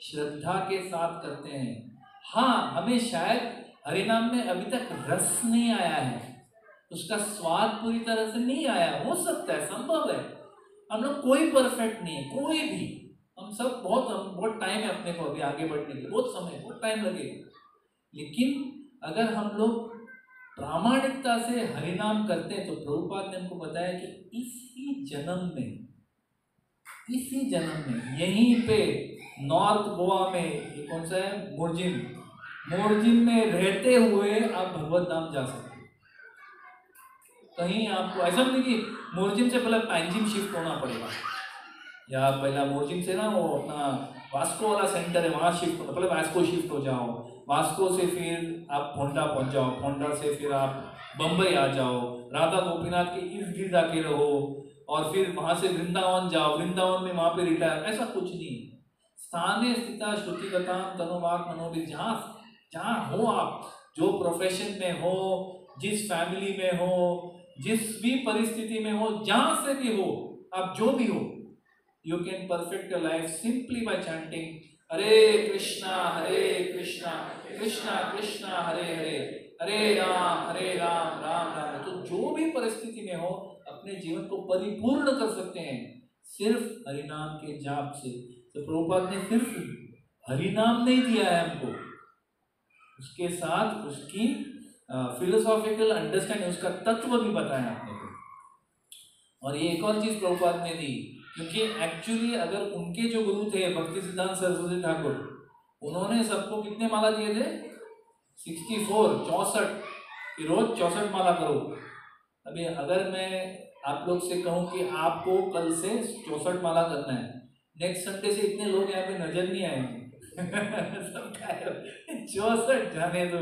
श्रद्धा के साथ करते हैं। हाँ, हमें शायद हरिनाम में अभी तक रस नहीं आया है, उसका स्वाद पूरी तरह से नहीं आया, हो सकता है, संभव है, हम लोग कोई परफेक्ट नहीं है, कोई भी, हम सब बहुत टाइम है अपने को अभी आगे बढ़ने के लिए, बहुत समय, बहुत टाइम लगेगा। लेकिन अगर हम लोग प्रामाणिकता से हरिनाम करते हैं तो प्रभुपाद ने हमको बताया कि इसी जन्म में यहीं पे नॉर्थ गोवा में, ये कौन सा है, मोरजिम में रहते हुए आप भगवत धाम जा सकते हैं। कहीं आपको ऐसा नहीं कि मोरजिम से पहले पैंजिम शिफ्ट होना पड़ेगा, या पहला मोरजिम से ना वो अपना वास्को वाला सेंटर है वहाँ शिफ्ट होना, पहले वास्को शिफ्ट हो जाओ, वास्को से फिर आप फोंडा पहुँच जाओ, फोंडा से फिर आप बम्बई आ जाओ, राधा गोपीनाथ के इर्द गिर्द आके रहो, और फिर वहाँ से वृंदावन जाओ, वृंदावन में वहाँ पे रिटायर, ऐसा कुछ नहीं। स्थाने स्थिता श्रुतिगतां तनुवाक मनोभिर, जहाँ हो आप, जो प्रोफेशन में हो, जिस फैमिली में हो, जिस भी परिस्थिति में हो, जहाँ से भी हो, आप जो भी हो, you can perfect your life simply by chanting Hare Krishna Krishna Krishna Hare Hare, हरे राम राम राम। तो जो भी परिस्थिति में हो अपने जीवन को परिपूर्ण कर सकते हैं सिर्फ हरिनाम के जाप से। तो प्रभुपाद ने सिर्फ हरिनाम नहीं दिया है हमको, उसके साथ उसकी फिलोसॉफिकल अंडरस्टैंडिंग, उसका तत्व भी बताया आपने को। और ये एक और चीज प्रभुपाद ने दी, क्योंकि एक्चुअली अगर उनके जो गुरु थे भक्ति सिद्धांत सरस्वती ठाकुर, उन्होंने सबको कितने माला दिए थे? 64, 64 कि रोज 64 माला करो। अभी अगर मैं आप लोग से कहूँ कि आपको कल से 64 माला करना है, नेक्स्ट संडे से इतने लोग यहाँ पे नजर नहीं आएंगे। सब 64 जाने दो,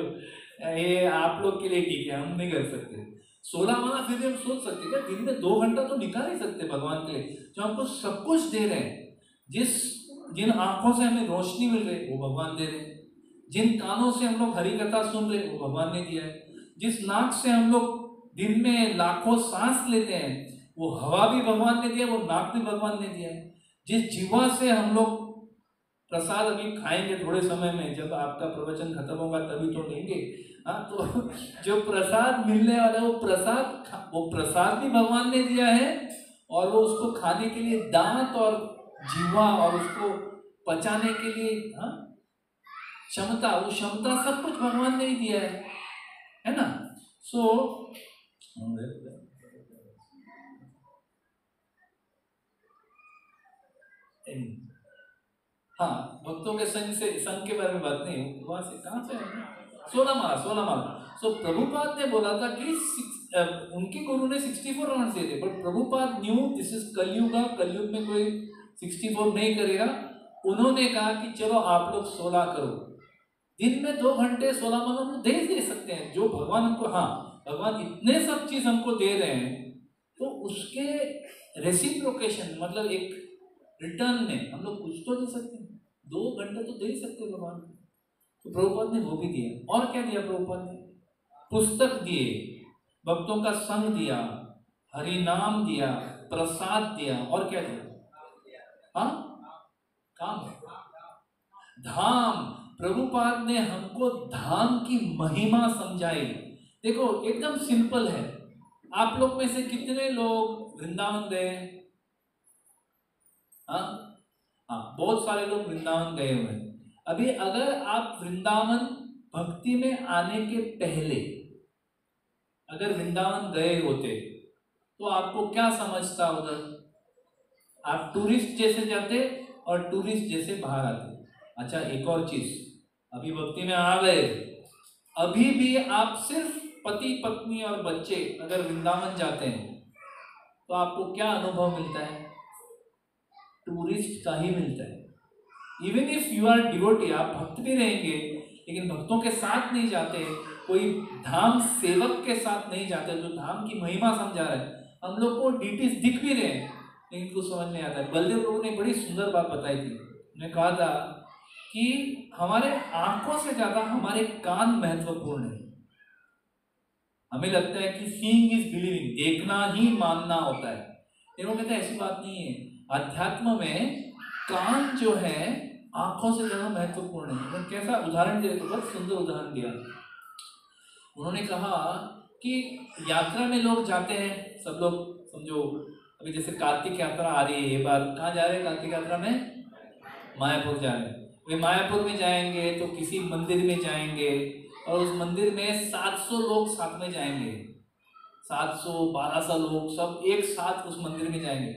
ये आप लोग के लिए ठीक है, हम नहीं कर सकते। 16 माला फिर भी हम सोच सकते क्या दिन में 2 घंटा तो निकाल ही सकते भगवान के लिए, जो हमको सब कुछ दे रहे हैं। जिन आंखों से हमें रोशनी मिल रही है वो भगवान दे रहे हैं, जिन कानों से हम लोग हरि कथा सुन रहे वो भगवान ने दिया है, जिस नाक से हम लोग दिन में लाखों सांस लेते हैं वो हवा भी भगवान ने दिया, वो नाक भी भगवान ने दिया है। जिस जीवा से हम लोग प्रसाद अभी खाएंगे थोड़े समय में, जब आपका प्रवचन खत्म होगा तभी तो लेंगे, हाँ, तो जो प्रसाद मिलने वाला है वो प्रसाद भी भगवान ने दिया है, और वो उसको खाने के लिए दांत और जीवा और उसको पचाने के लिए क्षमता, वो क्षमता सब कुछ भगवान ने ही दिया है ना। सो हाँ, भक्तों के संग के बारे में बात नहीं, वहां से कहां से 16 माला। सो प्रभुपाद ने बोला था कि उनके गुरु ने 64 राउंड दिए थे, but Prabhupada new this is कलयुग, कलयुग में कोई 64 नहीं करेगा। उन्होंने कहा कि चलो आप लोग 16 करो, दिन में 2 घंटे 16 माला हम दे सकते हैं, जो भगवान हमको, हाँ भगवान इतने सब चीज हमको दे रहे हैं, तो उसके रेसिप्रोकेशन मतलब एक रिटर्न में हम लोग कुछ तो दे सकते हैं, 2 घंटे तो दे ही सकते भगवान। तो प्रभुपाद ने वो भी दिया। और क्या दिया प्रभुपाद ने? पुस्तक दिए, भक्तों का संग दिया, हरि नाम दिया, प्रसाद दिया, और क्या दिया? हाँ, काम, धाम। प्रभुपाद ने हमको धाम की महिमा समझाई। देखो एकदम सिंपल है। आप लोग में से कितने लोग वृंदावन गए? हाँ, बहुत सारे लोग वृंदावन गए हुए हैं। अभी अगर आप वृंदावन भक्ति में आने के पहले अगर वृंदावन गए होते तो आपको क्या समझता उधर? आप टूरिस्ट जैसे जाते और टूरिस्ट जैसे बाहर आते। अच्छा, एक और चीज, अभी भक्ति में आ गए, अभी भी आप सिर्फ पति पत्नी और बच्चे अगर वृंदावन जाते हैं तो आपको क्या अनुभव मिलता है? टूरिस्ट का ही मिलता है। Even if you are devotee, आप भक्त भी रहेंगे, लेकिन भक्तों के साथ नहीं जाते, कोई धाम सेवक के साथ नहीं जाते जो धाम की महिमा समझा रहे हैं। हम लोग को डीटीज दिख भी रहे हैं लेकिन कुछ समझ नहीं आता है। बलदेव प्रभु ने बड़ी सुंदर बात बताई थी। उन्होंने कहा था कि हमारे आंखों से ज्यादा हमारे कान महत्वपूर्ण है। हमें लगता है कि सीइंग इज बिलीविंग, देखना ही मानना होता है, लेकिन वो कहते हैं ऐसी बात नहीं है। अध्यात्म में कान जो है आंखों से ज्यादा महत्वपूर्ण है। उन्होंने कैसा उदाहरण दिया, तो बहुत सुंदर उदाहरण दिया। उन्होंने कहा कि यात्रा में लोग जाते हैं, सब लोग समझो अभी जैसे कार्तिक यात्रा आ रही है, ये बार कहाँ जा रहे हैं कार्तिक यात्रा में? मायापुर जा रहे हैं। वे मायापुर में जाएंगे तो किसी मंदिर में जाएंगे और उस मंदिर में 700 लोग साथ में जाएंगे, 700-1200 लोग सब एक साथ उस मंदिर में जाएंगे।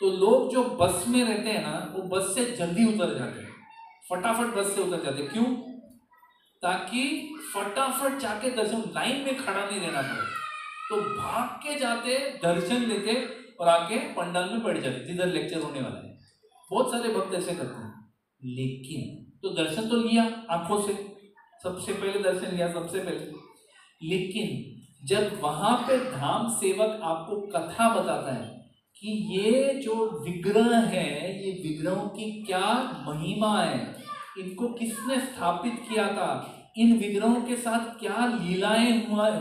तो लोग जो बस में रहते हैं ना, वो बस से जल्दी उतर जाते हैं, फटाफट बस से उतर जाते हैं। क्यों? ताकि फटाफट जाके दर्शन, लाइन में खड़ा नहीं रहना पड़े। तो भाग के जाते, दर्शन लेते और आके पंडाल में बैठ जाते जिधर लेक्चर होने वाला है। बहुत सारे भक्त ऐसे करते हैं। लेकिन तो दर्शन तो लिया आंखों से, सबसे पहले दर्शन लिया सबसे पहले, लेकिन जब वहां पे धाम सेवक आपको कथा बताता है कि ये जो विग्रह है, ये विग्रहों की क्या महिमा है, इनको किसने स्थापित किया था, इन विग्रहों के साथ क्या लीलाएं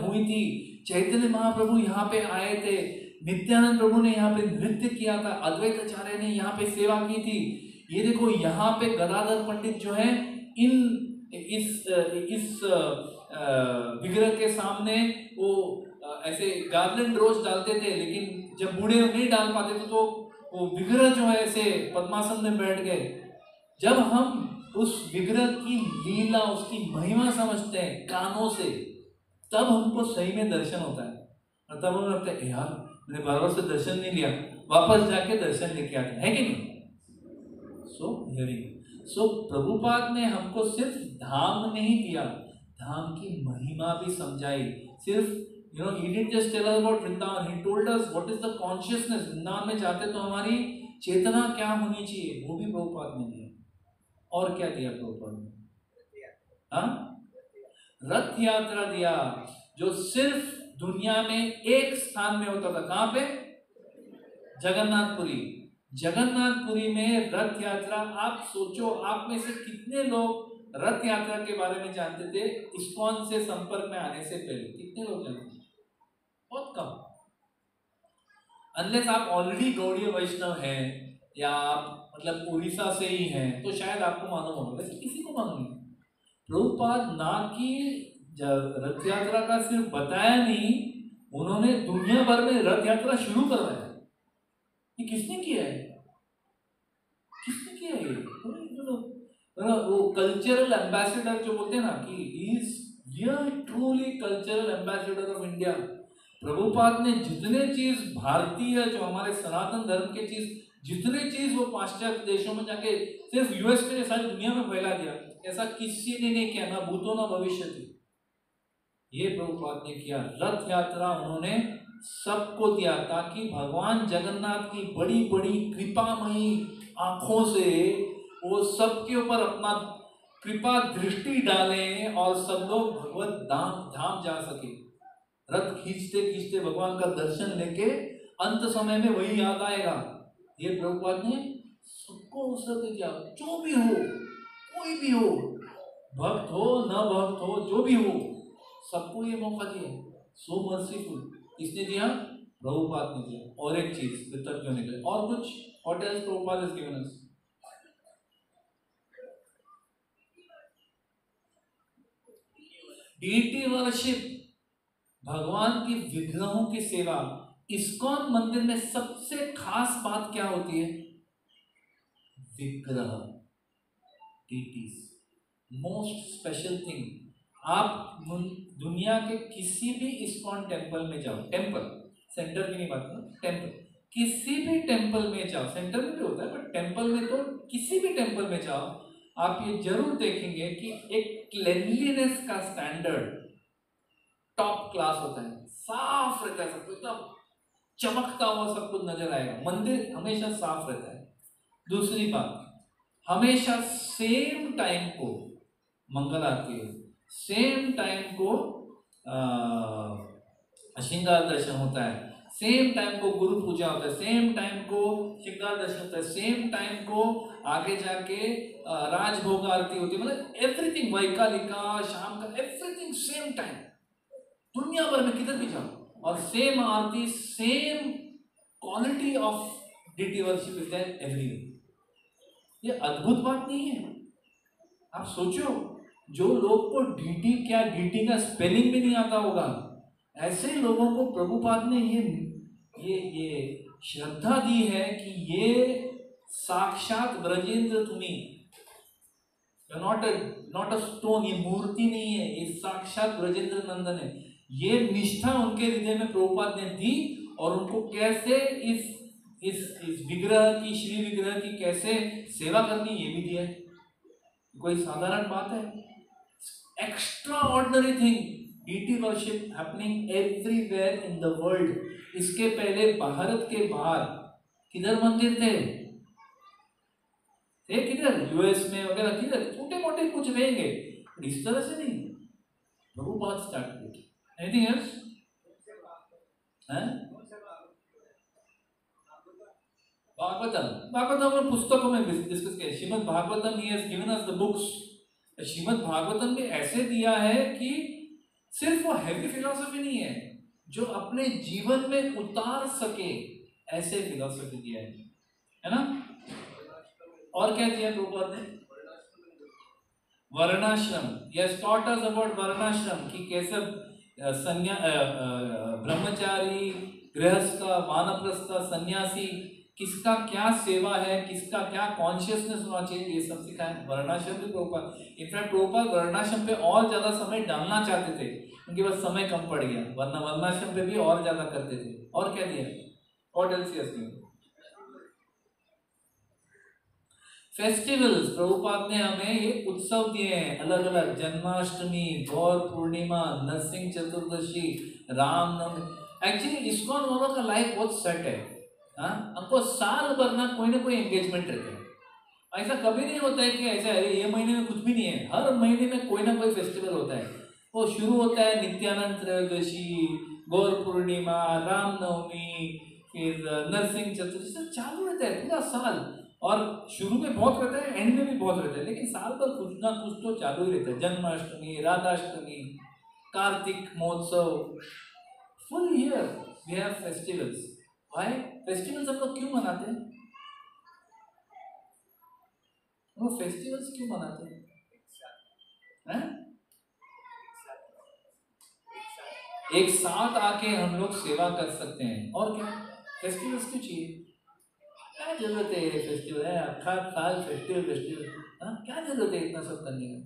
हुई थी। चैतन्य महाप्रभु यहाँ पे आए थे, नित्यानंद प्रभु ने यहाँ पे नृत्य किया था, अद्वैत आचार्य ने यहाँ पे सेवा की थी। ये देखो यहाँ पे गदाधर पंडित जो है इस विग्रह के सामने वो ऐसे गार्लैंड रोज डालते थे, लेकिन जब बूढ़े नहीं डाल पाते थे तो वो विग्रह जो है ऐसे पद्मासन में बैठ गए। जब हम उस विग्रह की लीला, उसकी महिमा समझते हैं कानों से, तब हमको सही में दर्शन होता है। और तब हमें लगता है यार मैंने बार बार से दर्शन नहीं लिया, वापस जाके दर्शन लेके आते हैं, है कि नहीं? सो हियरिंग। सो प्रभुपाद ने हमको सिर्फ धाम नहीं दिया, धाम की महिमा भी समझाई। सिर्फ he didn't just tell us about Vrindavan, he told us what is the consciousness। Vrindavan में जाते तो हमारी चेतना क्या होनी चाहिए, वो भी प्रभुपाद ने दिया। और क्या दिया प्रभुपाद ने? हाँ, रथ यात्रा दिया, जो सिर्फ दुनिया में एक स्थान में होता था। कहाँ पे? जगन्नाथपुरी। जगन्नाथपुरी में रथ यात्रा। आप सोचो, आप में से कितने लोग रथ यात्रा के बारे में जानते थे इस्कॉन से संपर्क में आने से पहले? कितने लोग जानते थे? बहुत कम। अनलेस आप ऑलरेडी गौड़ीय वैष्णव हैं या आप मतलब उड़ीसा से ही हैं तो शायद आपको मालूम होगा, वैसे किसी को मालूम नहीं। प्रभुपाद ना कि रथ यात्रा का सिर्फ बताया नहीं, उन्होंने दुनिया भर में रथ यात्रा शुरू करवाया। ये किसने किया है? किसने किया है? वो कल्चरल एम्बेसडर जो बोलते हैं ना कि is real truly cultural ambassador of India. Prabhupada ने जितने चीज भारतीय, जो हमारे सनातन धर्म के चीज, जितने चीज वो पाश्चात्य देशों में जाके सिर्फ यूएस में सारी दुनिया में फैला दिया, ऐसा किसी ने नहीं किया, ना भूतो ना भविष्य थी। ये प्रभुपाद ने किया। रथ यात्रा उन्होंने सबको दिया ताकि भगवान जगन्नाथ की बड़ी बड़ी कृपामयी आंखों से वो सबके ऊपर अपना कृपा दृष्टि डालें और सब लोग भगवत धाम जा सके। रथ खींचते खींचते भगवान का दर्शन लेके अंत समय में वही याद आएगा। ये प्रभुपाद ने सबको अवसर दिया, जो भी हो, कोई भी हो, भक्त हो न भक्त हो, जो भी हो, सबको ये मौका दिया। सो मर्सीफुल। किसने दिया? प्रभुपाद ने दिया। और एक चीज कृतज्ञ होने के लिए, और कुछ what else Prabhupada has given us? Deity worship, भगवान की विग्रहों की सेवा। इस्कॉन मंदिर में सबसे खास बात क्या होती है? विग्रह, डीटीज, मोस्ट स्पेशल थिंग। आप दुनिया के किसी भी इस्कॉन टेम्पल में जाओ, टेम्पल सेंटर की नहीं बात करो, टेम्पल, किसी भी टेम्पल में जाओ, सेंटर में भी होता है बट टेम्पल में तो किसी भी टेम्पल में जाओ, आप ये जरूर देखेंगे कि एक क्लेनलीनेस का स्टैंडर्ड टॉप क्लास होता है, साफ रहता है, सब कुछ एकदम चमकता हुआ सब कुछ नजर आएगा। मंदिर हमेशा साफ रहता है। दूसरी बात, हमेशा सेम टाइम को मंगल आरती है, सेम टाइम को श्रृंगार दर्शन होता है, सेम टाइम को गुरु पूजा होता है, सेम टाइम को श्रृंगार दर्शन होता है, सेम टाइम को आगे जाके राजभोग आरती होती है। मतलब एवरीथिंग, वैकालिका, शाम का एवरीथिंग सेम टाइम, दुनिया भर में किधर भी जाओ, और same aarti, same quality of deity worship is there everywhere. ये अद्भुत बात नहीं है? आप सोचो, जो लोग को डीटी क्या, डीटी का स्पेलिंग भी नहीं आता होगा, ऐसे लोगों को प्रभुपाद ने ये श्रद्धा दी है कि ये साक्षात ब्रजेंद्र तुम्ही, नॉट अ स्टोन, ये मूर्ति नहीं है, ये साक्षात ब्रजेंद्र नंदन है। ये निष्ठा उनके हृदय में प्रभुपाद ने दी, और उनको कैसे इस विग्रह की, श्री विग्रह की कैसे सेवा करनी, ये भी दिया है। कोई साधारण बात है? Extra ordinary thing, deity worship happening everywhere in the world. इसके पहले भारत के बाहर किधर मंदिर थे? किधर? यूएस में वगैरह, किधर छोटे मोटे कुछ रहेंगे, इस तरह से नहीं। प्रभुपाद स्टार्ट किया। Anything else? भागवतम पुस्तकों में डिस्कस किया। Shrimad Bhagavatam, he has given us the books। Shrimad Bhagavatam में ऐसे दिया है कि सिर्फ वो हैवी फिलॉसफी नहीं है, जो अपने जीवन में उतार सके, ऐसे फिलॉसफी दिया है ना? और क्या दिया प्रभुपाद ने? वर्णाश्रम। यस, taught us about वर्णाश्रम कि कैसे ब्रह्मचारी, गृहस्थ, वानप्रस्थ, सन्यासी, किसका क्या सेवा है, किसका क्या कॉन्शियसनेस होना चाहिए, ये सब सिखाया है। वर्णाश्रम भी प्रभुपाद, इनफैक्ट प्रभुपाद वर्णाश्रम पे और ज्यादा समय डालना चाहते थे, उनके पास समय कम पड़ गया, वरना वर्णाश्रम पे भी और ज्यादा करते थे। और क्या दिया? और फेस्टिवल्स प्रभुपाद ने हमें ये उत्सव दिए हैं अलग अलग, जन्माष्टमी, गौर पूर्णिमा, नरसिंह चतुर्दशी, रामनवमी। एक्चुअली इस्कॉन वालों का लाइफ बहुत सेट है। हाँ, हमको साल भर ना कोई एंगेजमेंट रहता है। ऐसा कभी नहीं होता है कि ऐसा है ये महीने में कुछ भी नहीं है, हर महीने में कोई ना कोई फेस्टिवल होता है। वो शुरू होता है नित्यानंद त्रयोदशी, गौर पूर्णिमा, रामनवमी, फिर नरसिंह चतुर्थी, सब चालू रहता है पूरा साल। और शुरू में बहुत रहता है, एंड में भी बहुत रहता है, लेकिन साल भर कुछ ना कुछ तो चालू ही रहता है। Janmashtami, Radhashtami, Kartik Mahotsav, full year we have festivals. भाई फेस्टिवल्स हम लोग क्यों मनाते हैं? वो फेस्टिवल्स क्यों मनाते हैं? एक साथ आके हम लोग सेवा कर सकते हैं, और क्या फेस्टिवल्स क्यों चाहिए? क्या जरूरत है? ये फेस्टिवल है, अखा साल फेस्टिवल फेस्टिवल, हाँ क्या जरूरत है इतना सब करने का?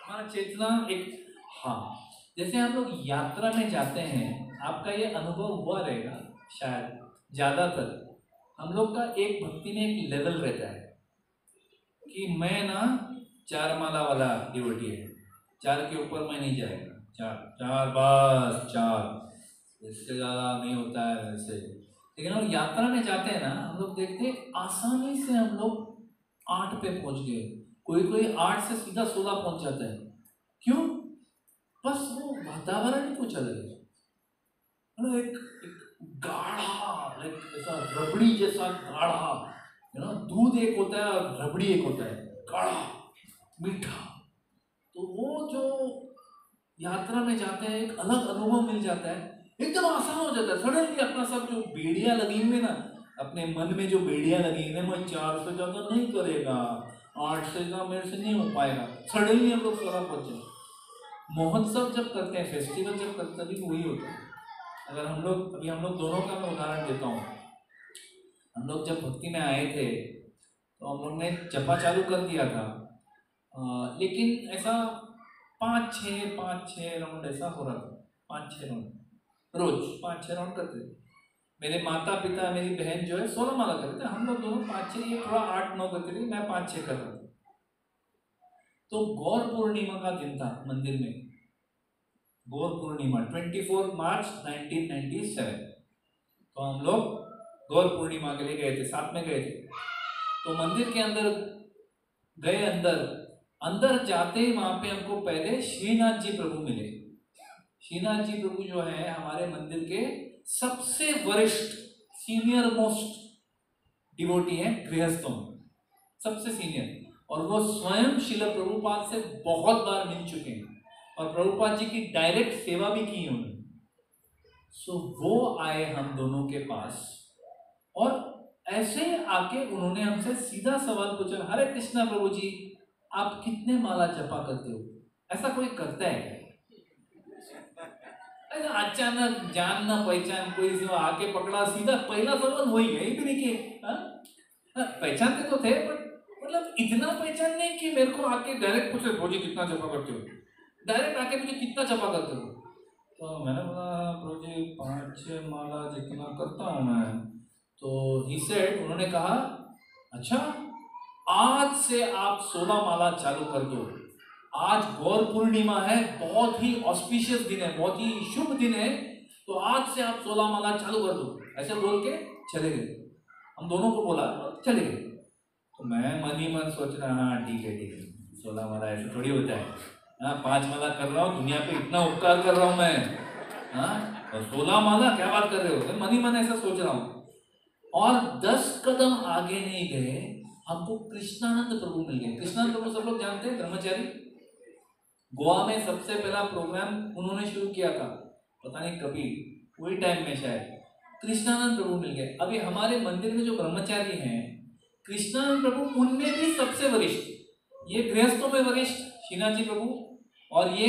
हाँ चेतना एक, हाँ जैसे हम लोग यात्रा में जाते हैं, आपका ये अनुभव हुआ रहेगा शायद, ज्यादातर हम लोग का एक भक्ति में एक लेवल रहता है कि मैं ना 4 माला वाला डिवोटी है, 4 के ऊपर मैं नहीं जाएगा, 4 बस 4, इससे ज़्यादा नहीं होता है वैसे। लेकिन हम यात्रा में जाते हैं ना, हम लोग देखते हैं आसानी से हम लोग 8 पे पहुंच गए, कोई 8 से सीधा 16 पहुंच जाता है। क्यों? बस वो वातावरण ही कुछ अलग है। एक गाढ़ा, एक ऐसा रबड़ी जैसा गाढ़ा, दूध एक होता है और रबड़ी एक होता है, गाढ़ा मीठा। तो वो जो यात्रा में जाते हैं एक अलग अनुभव मिल जाता है, एकदम आसान हो जाता है। सडनली अपना सब जो बेड़ियां लगी हुई ना, अपने मन में जो बेड़ियां लगी हुई, मैं 4 से ज्यादा नहीं करेगा, 8 से ज्यादा मेरे से नहीं हो पाएगा, सडनली हम लोग 16 पहुंच जाए। महोत्सव जब करते हैं, फेस्टिवल जब करते हैं, तभी वही होता है। अगर हम लोग, अभी हम लोग दोनों का मैं उदाहरण देता हूँ, हम लोग जब भक्ति में आए थे तो हम लोग ने जपा चालू कर दिया था, लेकिन ऐसा 5-6 राउंड ऐसा हो रहा था, 5-6 राउंड रोज, 5-6 राउंड करते थे। मेरे माता पिता, मेरी बहन जो है 16 माला करते थे, हम लोग दोनों 5-6, ये थोड़ा 8-9 करते थे, मैं 5-6 कर रहा था। तो गौर पूर्णिमा का दिन था मंदिर में, गौर पूर्णिमा 24 मार्च 1997। तो हम लोग गौर पूर्णिमा के लिए गए थे, साथ में गए थे। तो मंदिर के अंदर गए, अंदर जाते ही वहां पे हमको पहले श्रीनाथ जी प्रभु मिले। श्रीनाथ जी प्रभु जो है हमारे मंदिर के सबसे वरिष्ठ, सीनियर मोस्ट डिवोटी हैं गृहस्थों में, सबसे सीनियर। और वो स्वयं शिल प्रभुपाद से बहुत बार मिल चुके हैं और प्रभुपाद जी की डायरेक्ट सेवा भी की है उन्होंने। सो वो आए हम दोनों के पास, और ऐसे आके उन्होंने हमसे सीधा सवाल पूछा, हरे कृष्णा प्रभु जी, आप कितने माला जपा करते हो? ऐसा कोई करता है क्या? अचानक जान ना पहचान कोई से आके पकड़ा, सीधा पहला सवाल वही है, ही भी नहीं कि पहचानते तो थे, बट मतलब इतना पहचान नहीं कि मेरे को आके डायरेक्ट पूछे, प्रभु जी कितना जपा करते हो, डायरेक्ट आके मुझे कितना जपा करते हो। तो मैंने बोला प्रभु जी 5-6 माला जितना करता हूँ मैं। तो ही सेड, उन्होंने कहा अच्छा, आज से आप 16 माला चालू कर दो, आज गौर पूर्णिमा है, बहुत ही ऑस्पिशियस दिन है, बहुत ही शुभ दिन है, तो आज से आप 16 माला चालू कर दो, ऐसे बोल के चले गए। हम दोनों को बोला, चले गए। तो मैं मन ही मन सोच रहा, हाँ ठीक है 16 माला ऐसे थोड़ी होता है, हाँ 5 माला कर रहा हूँ, दुनिया पे इतना उपकार कर रहा हूँ मैं, हाँ और 16 माला क्या बात कर रहे हो, मन ही मन ऐसा सोच रहा हूँ। और 10 कदम आगे नहीं गए, हमको कृष्णानंद प्रभु मिल गए। कृष्णानंद प्रभु सब लोग जानते हैं, ब्रह्मचारी, गोवा में सबसे पहला प्रोग्राम उन्होंने शुरू किया था, पता नहीं कभी, वही टाइम में शायद कृष्णानंद प्रभु मिल गए। अभी हमारे मंदिर में जो ब्रह्मचारी हैं, कृष्णानंद प्रभु उनमें भी सबसे वरिष्ठ, ये गृहस्थों में वरिष्ठ श्रीनाथ जी प्रभु, और ये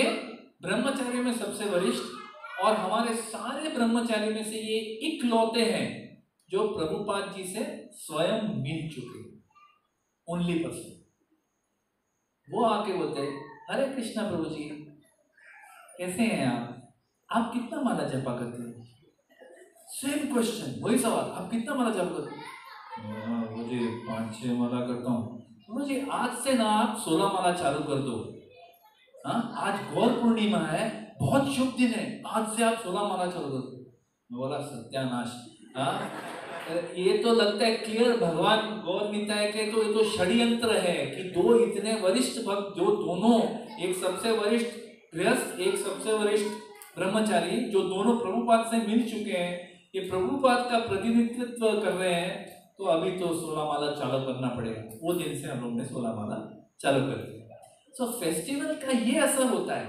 ब्रह्मचारी में सबसे वरिष्ठ। और हमारे सारे ब्रह्मचारी में से ये इकलौते हैं जो प्रभुपाद जी से स्वयं मिल चुके, ओनली पर्सन। वो आके बोलते, हरे कृष्णा प्रभु जी, कैसे हैं आप कितना माला जपा करते हो? सेम क्वेश्चन, वही सवाल, आप कितना माला चालू करते हो? मुझे 5-6 माला करता हूँ। मुझे आज से ना आप 16 माला चालू कर दो। हाँ, आज गौर पूर्णिमा है, बहुत शुभ दिन है, आज से आप 16 माला चालू कर दो। मैं बोला सत्यानाश। हाँ, ये तो लगता है क्लियर भगवान गौर निताय के तो ये तो षड्यंत्र है कि दो इतने वरिष्ठ भक्त, जो दोनों, एक सबसे वरिष्ठ गृहस्थ, एक सबसे वरिष्ठ ब्रह्मचारी, जो दोनों प्रभुपाद से मिल चुके हैं, ये प्रभुपाद का प्रतिनिधित्व कर रहे हैं, तो अभी तो 16 माला चालू करना पड़ेगा। वो दिन से हम लोग ने 16 माला चालू कर दिया। सो फेस्टिवल का ये असर होता है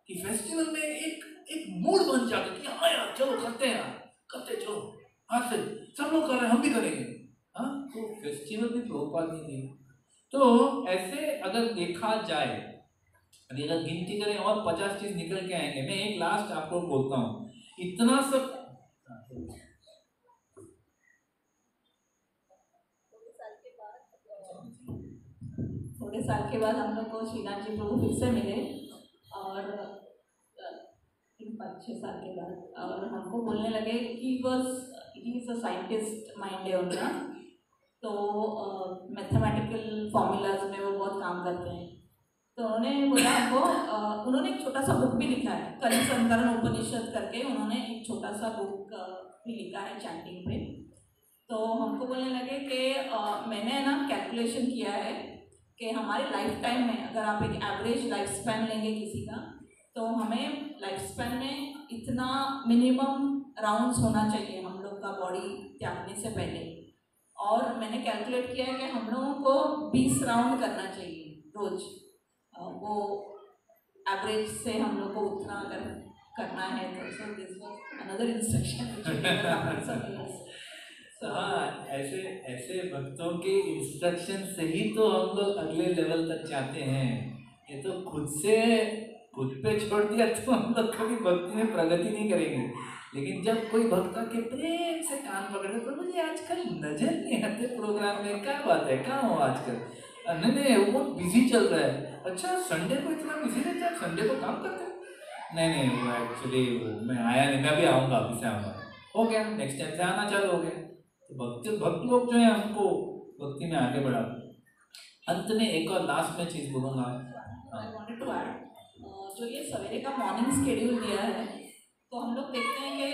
कि फेस्टिवल में एक एक मूड बन जाता है कि हाँ यार चलो करते हैं यार, करते चलो, आज से सब लोग कर रहे हैं हम भी करेंगे। हाँ, तो फेस्टिवल भी प्रभुपाद ने दिए। तो ऐसे अगर देखा जाए, अगर गिनती करें और 50 चीज निकल के आएंगे। मैं एक लास्ट आपको बोलता हूँ, इतना सब थोड़े साल के बाद हम लोग को श्रीनाथ जी प्रभु फिर से मिले, और 5-6 साल के बाद, और हमको बोलने लगे कि he is a scientist mind है उनका, तो मैथमेटिकल फॉर्मूलाज में वो बहुत काम करते हैं। तो उन्होंने बोला हमको, उन्होंने एक छोटा सा बुक भी लिखा है, कलि संकरण उपनिषद करके उन्होंने एक छोटा सा बुक भी लिखा है चैंटिंग पे। तो हमको बोलने लगे कि मैंने ना कैलकुलेशन किया है कि हमारे लाइफ टाइम में अगर आप एक एवरेज लाइफ स्पैन लेंगे किसी का, तो हमें लाइफ स्पैन में इतना मिनिमम राउंड्स होना चाहिए हम लोग का बॉडी त्यागने से पहले। और मैंने कैलकुलेट किया है कि हम लोगों को 20 राउंड करना चाहिए रोज। वो एवरेज से हम लोग को उतना अगर करना है तो so this was another instruction. हाँ, ऐसे ऐसे भक्तों के इंस्ट्रक्शन से ही तो हम लोग अगले लेवल तक जाते हैं। ये तो खुद पे छोड़ दिया तो हम लोग कभी भक्ति में प्रगति नहीं करेंगे। लेकिन जब कोई भक्त के प्रेम से कान पकड़े, तो मुझे आजकल नजर नहीं आते प्रोग्राम में, क्या बात है, कहाँ हो आजकल? नहीं नहीं, वो बहुत बिजी चल रहा है। अच्छा, संडे को इतना बिजी रहते हैं, संडे को काम करते हैं? नहीं नहीं, वो एक्चुअली वो मैं आया नहीं, मैं भी आऊँगा, अभी से आऊँगा। हो गया, नेक्स्ट टाइम से आना चालू हो गया। तो भक्त लोग जो है हमको भक्ति में आगे बढ़ा। अंत में एक और लास्ट में चीज बोलूंगा। आई वांटेड टू ऐड, जो ये सवेरे का मॉर्निंग स्केड्यूल दिया है, तो हम लोग देखते हैं कि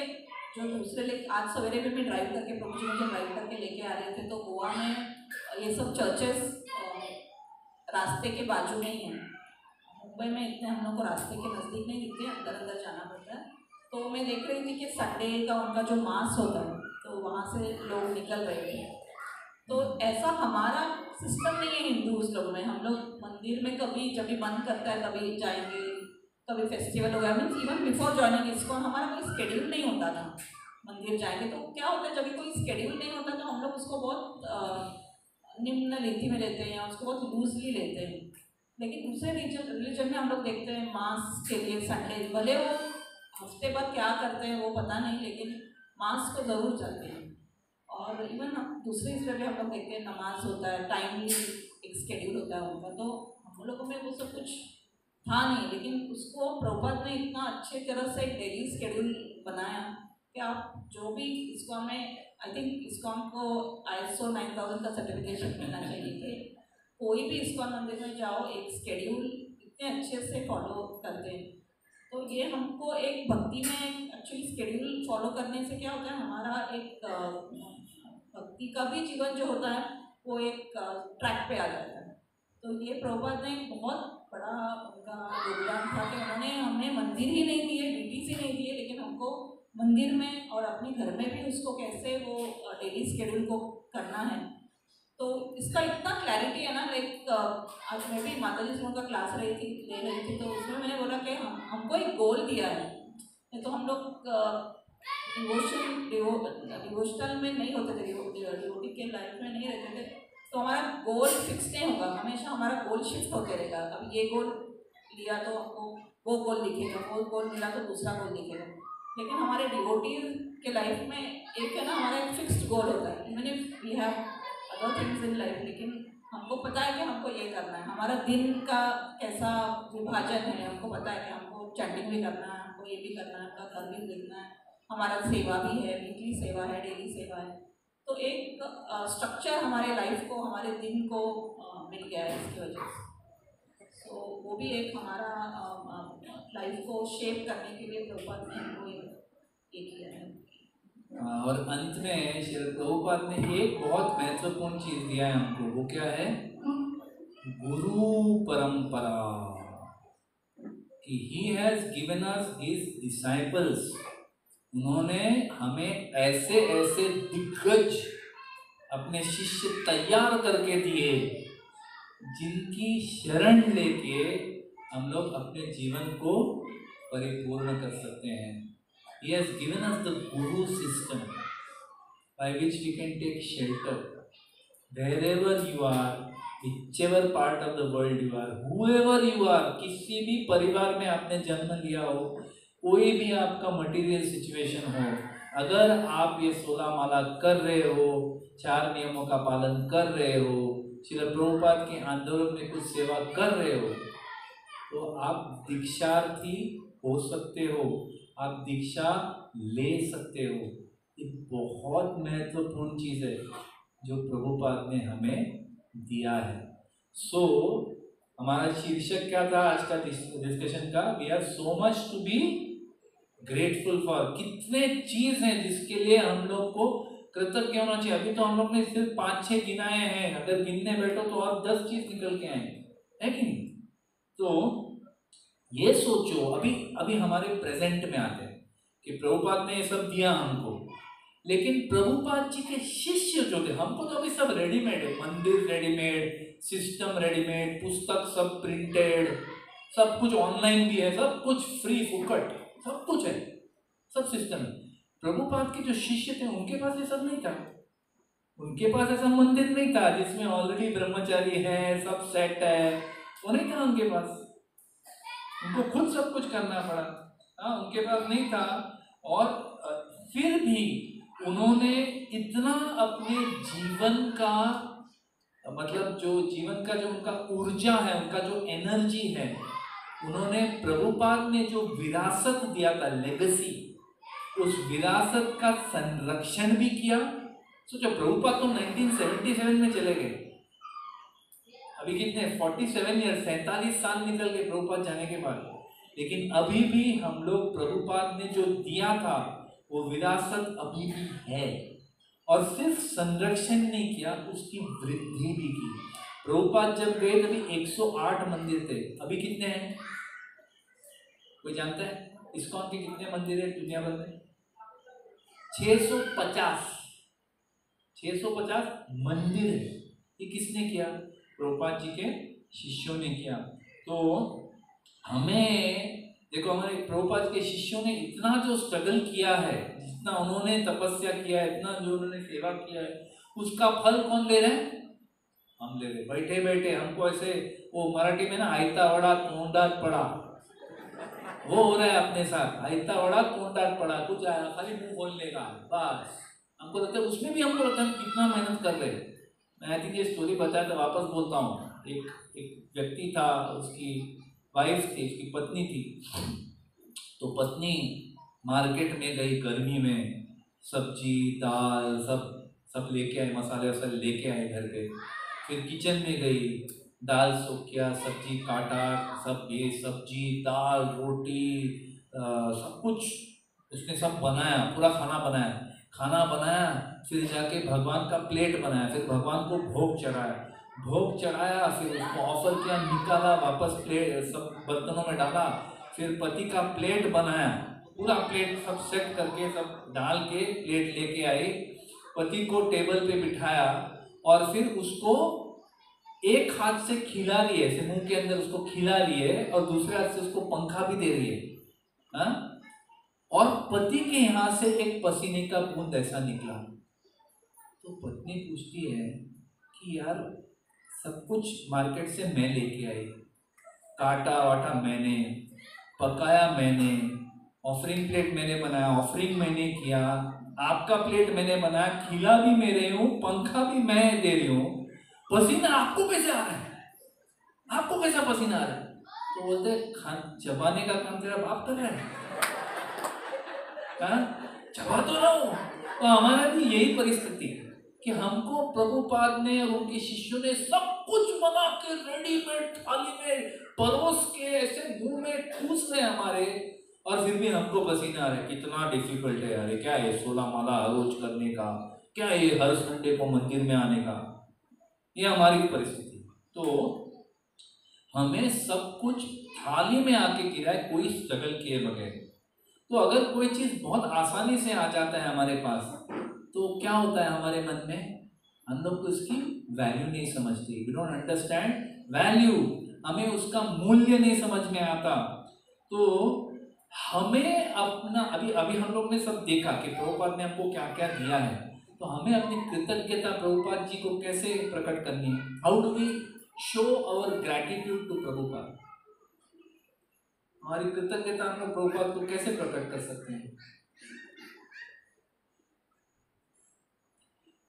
जो दूसरे आज सवेरे में मैं ड्राइव करके, प्रभु जी मुझे ड्राइव करके लेके आ रहे थे, तो गोवा में ये सब चर्चेस रास्ते के बाजू में ही हैं। मुंबई में इतने हम लोग को रास्ते के नज़दीक नहीं दिखते, अंदर अंदर जाना पड़ता है। तो मैं देख रही थी कि संडे का उनका जो मास होता है, तो वहाँ से लोग निकल रहे थे। तो ऐसा हमारा सिस्टम नहीं है हिंदूज लोग में। हम लोग मंदिर में कभी जब भी मन करता है तभी जाएंगे, कभी फेस्टिवल हो गया, मीन्स इवन बिफोर जॉइनिंग इसको हमारा कोई स्केड्यूल नहीं होता था मंदिर जाएंगे। तो क्या होता है, जब कोई स्केड्यूल नहीं होता तो हम लोग उसको बहुत निम्न रीति में लेते हैं, उसको बहुत लूजली लेते हैं। लेकिन दूसरे रिलीजन में हम लोग देखते हैं मास के लिए संडे, भले वो हफ्ते भर क्या करते हैं वो पता नहीं, लेकिन मास को ज़रूर चलते हैं। और इवन दूसरे इसमें भी हम लोग देखते हैं नमाज होता है, टाइमली एक स्केड्यूल होता है उनका। तो हम लोगों में वो सब कुछ था नहीं, लेकिन उसको प्रभुपाद ने इतना अच्छे तरह से एक डेली स्केड्यूल बनाया कि आप जो भी इसको हमें, आई थिंक ISKCON को ISO 9000 का सर्टिफिकेशन मिलना चाहिए कि कोई भी ISKCON मंदिर में जाओ एक स्केड्यूल इतने अच्छे से फॉलो करते हैं। तो ये हमको एक भक्ति में एक्चुअली स्केड्यूल फॉलो करने से क्या होता है, हमारा एक भक्ति का भी जीवन जो होता है वो एक ट्रैक पे आ जाता है। तो ये प्रभुपाद ने एक बहुत बड़ा उनका योगदान था कि उन्होंने हमें मंदिर ही नहीं दिए, ड्यूटीज ही नहीं दिए, लेकिन हमको मंदिर में और अपने घर में भी उसको कैसे वो डेली स्केड्यूल को करना है। तो इसका इतना क्लैरिटी है ना, लाइक आज मैं भी माता जी से उनका क्लास ले रही थी, तो उसमें मैंने बोला कि हमको एक गोल दिया है। तो हम लोग डिवोशनल में नहीं होते थे, डिवोटी के लाइफ में नहीं रहते थे, तो हमारा गोल फिक्स नहीं होगा, हमेशा हमारा गोल शिफ्ट होते रहेगा। अब ये गोल लिया तो हमको वो गोल दिखेगा, वो गोल मिला तो दूसरा गोल दिखेगा। लेकिन हमारे डिवोटीज के लाइफ में एक है ना, हमारा एक फिक्स्ड गोल होता है, even if we have other things in life, लेकिन हमको पता है कि हमको ये करना है। हमारा दिन का कैसा विभाजन है, हमको पता है कि हमको चैंटिंग भी करना है, हमको ये भी करना है, हमको घर भी देखना है, हमारा सेवा भी है, वीकली सेवा है, डेली सेवा है। तो एक स्ट्रक्चर हमारे लाइफ को, हमारे दिन को मिल गया है इसकी वजह से। तो वो भी एक हमारा लाइफ को शेप करने के लिए प्रभुपाद ने हमको ये किया है। और अंत में श्री प्रभुपाद ने एक बहुत महत्वपूर्ण चीज दिया है हमको, वो क्या है? गुरु परंपरा। कि he has given us his disciples. उन्होंने हमें ऐसे ऐसे दिग्गज अपने शिष्य तैयार करके दिए, जिनकी शरण लेके हम लोग अपने जीवन को परिपूर्ण कर सकते हैं। He has given us the Guru system by which we can take shelter wherever you are, whichever part of the world you are, whoever you are। किसी भी परिवार में आपने जन्म लिया हो, कोई भी आपका मटेरियल सिचुएशन हो, अगर आप ये 16 माला कर रहे हो, 4 नियमों का पालन कर रहे हो, श्री प्रभुपाद के आंदोलन में कुछ सेवा कर रहे हो, तो आप दीक्षार्थी हो सकते हो, आप दीक्षा ले सकते हो। एक बहुत महत्वपूर्ण चीज है जो प्रभुपाद ने हमें दिया है। हमारा शीर्षक क्या था आज का डिस्कशन का? We are so much to be grateful for. कितने चीज हैं जिसके लिए हम लोग को कृतज्ञ होना चाहिए। अभी तो हम लोग ने सिर्फ 5-6 गिनाए हैं, अगर गिनने बैठो तो और 10 चीज निकल के आए, है कि नहीं? तो ये सोचो, अभी हमारे प्रेजेंट में आते हैं कि प्रभुपाद ने ये सब दिया हमको, लेकिन प्रभुपाद जी के शिष्य जो थे, हमको तो अभी सब रेडीमेड है, मंदिर रेडीमेड, सिस्टम रेडीमेड, पुस्तक सब प्रिंटेड, सब कुछ ऑनलाइन भी है, सब कुछ फ्री फुकट, सब कुछ है, सब सिस्टम है। प्रभुपाद के जो शिष्य थे उनके पास ये सब नहीं था। उनके पास ऐसा मंदिर नहीं था जिसमें ऑलरेडी ब्रह्मचारी है, सब सेट है, वो नहीं था उनके पास। उनको खुद सब कुछ करना पड़ा। उनके पास नहीं था, और फिर भी उन्होंने इतना अपने जीवन का, मतलब जो जीवन का जो उनका ऊर्जा है, उनका जो एनर्जी है, उन्होंने प्रभुपाद ने जो विरासत दिया था, लेगेसी, उस विरासत का संरक्षण भी किया। सोचो, प्रभुपाद तो 1977 में चले गए, अभी कितने 47 ईयर, 47 साल निकल गए प्रभुपाद जाने के बाद, लेकिन अभी भी हम लोग प्रभुपाद ने जो दिया था वो विरासत अभी भी है। और सिर्फ संरक्षण नहीं किया, उसकी वृद्धि भी की। प्रभुपाद जब गए तभी 108 मंदिर थे, अभी कितने हैं? कोई जानता है? इस्कॉन के कितने मंदिर है दुनिया भर में? 650 मंदिर है। ये किसने किया? प्रभुपाद जी के शिष्यों ने किया। तो हमें देखो, हमारे प्रभुपाद के शिष्यों ने इतना जो स्ट्रगल किया है, जितना उन्होंने तपस्या किया है, इतना जो उन्होंने सेवा किया है, उसका फल कौन ले रहे हैं? हम ले रहे, बैठे बैठे। हमको ऐसे वो मराठी में ना, आयता वड़ा तोंडात पड़ा, वो हो रहा है अपने साथ। आयता वड़ा तोंडात पड़ा, कुछ आया खाली मुंह खोलने का, बस। हमको लगता है उसमें भी हमको लगता है कितना मेहनत कर रहे। मैं आई थिंक ये स्टोरी बताया तो वापस बोलता हूँ। एक व्यक्ति था, उसकी वाइफ थी, उसकी पत्नी थी। तो पत्नी मार्केट में गई गर्मी में, सब्जी दाल सब लेके आए, मसाले वसाले लेके आए घर पे। फिर किचन में गई, दाल सोख किया, सब्जी काटा, सब ये सब्जी दाल रोटी सब कुछ उसने सब बनाया, पूरा खाना बनाया। फिर जाके भगवान का प्लेट बनाया, फिर भगवान को भोग चढ़ाया, फिर उसको ऑफर किया, निकाला, वापस प्लेट सब बर्तनों में डाला। फिर पति का प्लेट बनाया, पूरा प्लेट सब सेट करके सब डाल के प्लेट लेके आई, पति को टेबल पे बिठाया, और फिर उसको एक हाथ से खिला रही है, ऐसे मुंह के अंदर उसको खिला रही है, और दूसरे हाथ से उसको पंखा भी दे रही है। हाँ? और पति के यहाँ से एक पसीने का बूंद ऐसा निकला। तो पत्नी पूछती है कि यार, सब कुछ मार्केट से मैं लेके आई, काटा वाटा मैंने, पकाया मैंने, ऑफरिंग प्लेट मैंने बनाया, ऑफरिंग मैंने किया, आपका प्लेट मैंने बनाया, खिला भी मैं रही हूँ, पंखा भी मैं दे रही हूँ, पसीना आपको कैसे आ रहा है? आपको कैसा पसीना आ रहा है? तो बोलते चबाने का काम तेरा बाप कर रहा है। चबा तो रहा हूं। तो हमारा भी यही परिस्थिति है कि हमको प्रभुपाद ने और उनके शिष्यों ने सब कुछ बना के रेडीमेड थाली में परोस के ऐसे मुंह में ठूस रहे हमारे, और फिर भी हमको पसीना आ रहा है। कितना डिफिकल्ट है यार, क्या है 16 माला रोज करने का, क्या है हर संडे को मंदिर में आने का। ये हमारी परिस्थिति। तो हमें सब कुछ थाली में आके गिरा है, कोई स्ट्रगल किए बगैर। तो अगर कोई चीज बहुत आसानी से आ जाता है हमारे पास, तो क्या होता है हमारे मन में, हम लोग को उसकी वैल्यू नहीं समझते। वी डोंट अंडरस्टैंड वैल्यू, हमें उसका मूल्य नहीं समझ में आता। तो हमें अपना अभी अभी हम लोग ने सब देखा कि प्रभुपाद ने हमको क्या क्या दिया है, तो हमें अपनी कृतज्ञता प्रभुपाद जी को कैसे प्रकट करनी है। How do we show our gratitude to Prabhupada? हमारी कृतज्ञता हम लोग प्रभुपाद को कैसे प्रकट कर सकते हैं?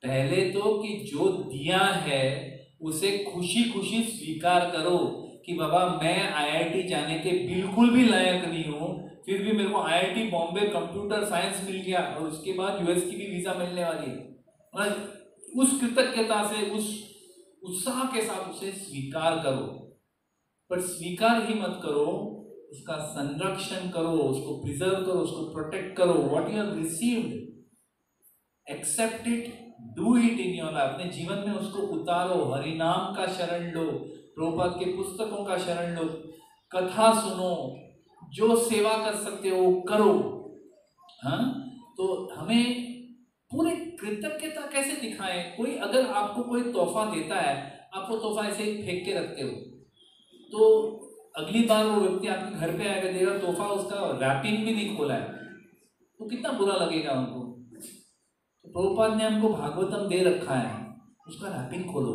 पहले तो कि जो दिया है उसे खुशी खुशी स्वीकार करो कि बाबा मैं आईआईटी जाने के बिल्कुल भी लायक नहीं हूँ, फिर भी मेरे को आईआईटी बॉम्बे कंप्यूटर साइंस मिल गया और उसके बाद यूएस की भी वीजा मिलने वाली है। उस कृतज्ञता से, उस उत्साह के साथ उसे स्वीकार करो। पर स्वीकार ही मत करो, उसका संरक्षण करो, उसको प्रिजर्व करो, उसको प्रोटेक्ट करो। What you have received, accept it, do it in your life. अपने जीवन में उसको उतारो, हरिनाम का शरण लो, प्रभुपाद के पुस्तकों का शरण लो, कथा सुनो, जो सेवा कर सकते हो करो। हाँ, तो हमें पूरे कृतज्ञता कैसे दिखाएं? कोई अगर आपको कोई तोहफा देता है, आप वो तोहफा ऐसे ही फेंक के रखते हो, तो अगली बार वो व्यक्ति आपके घर पे आएगा, देगा तोहफा, उसका रैपिंग भी नहीं खोला है, तो कितना बुरा लगेगा उनको। तो प्रभुपाद ने हमको भागवतम दे रखा है, उसका रैपिंग खोलो,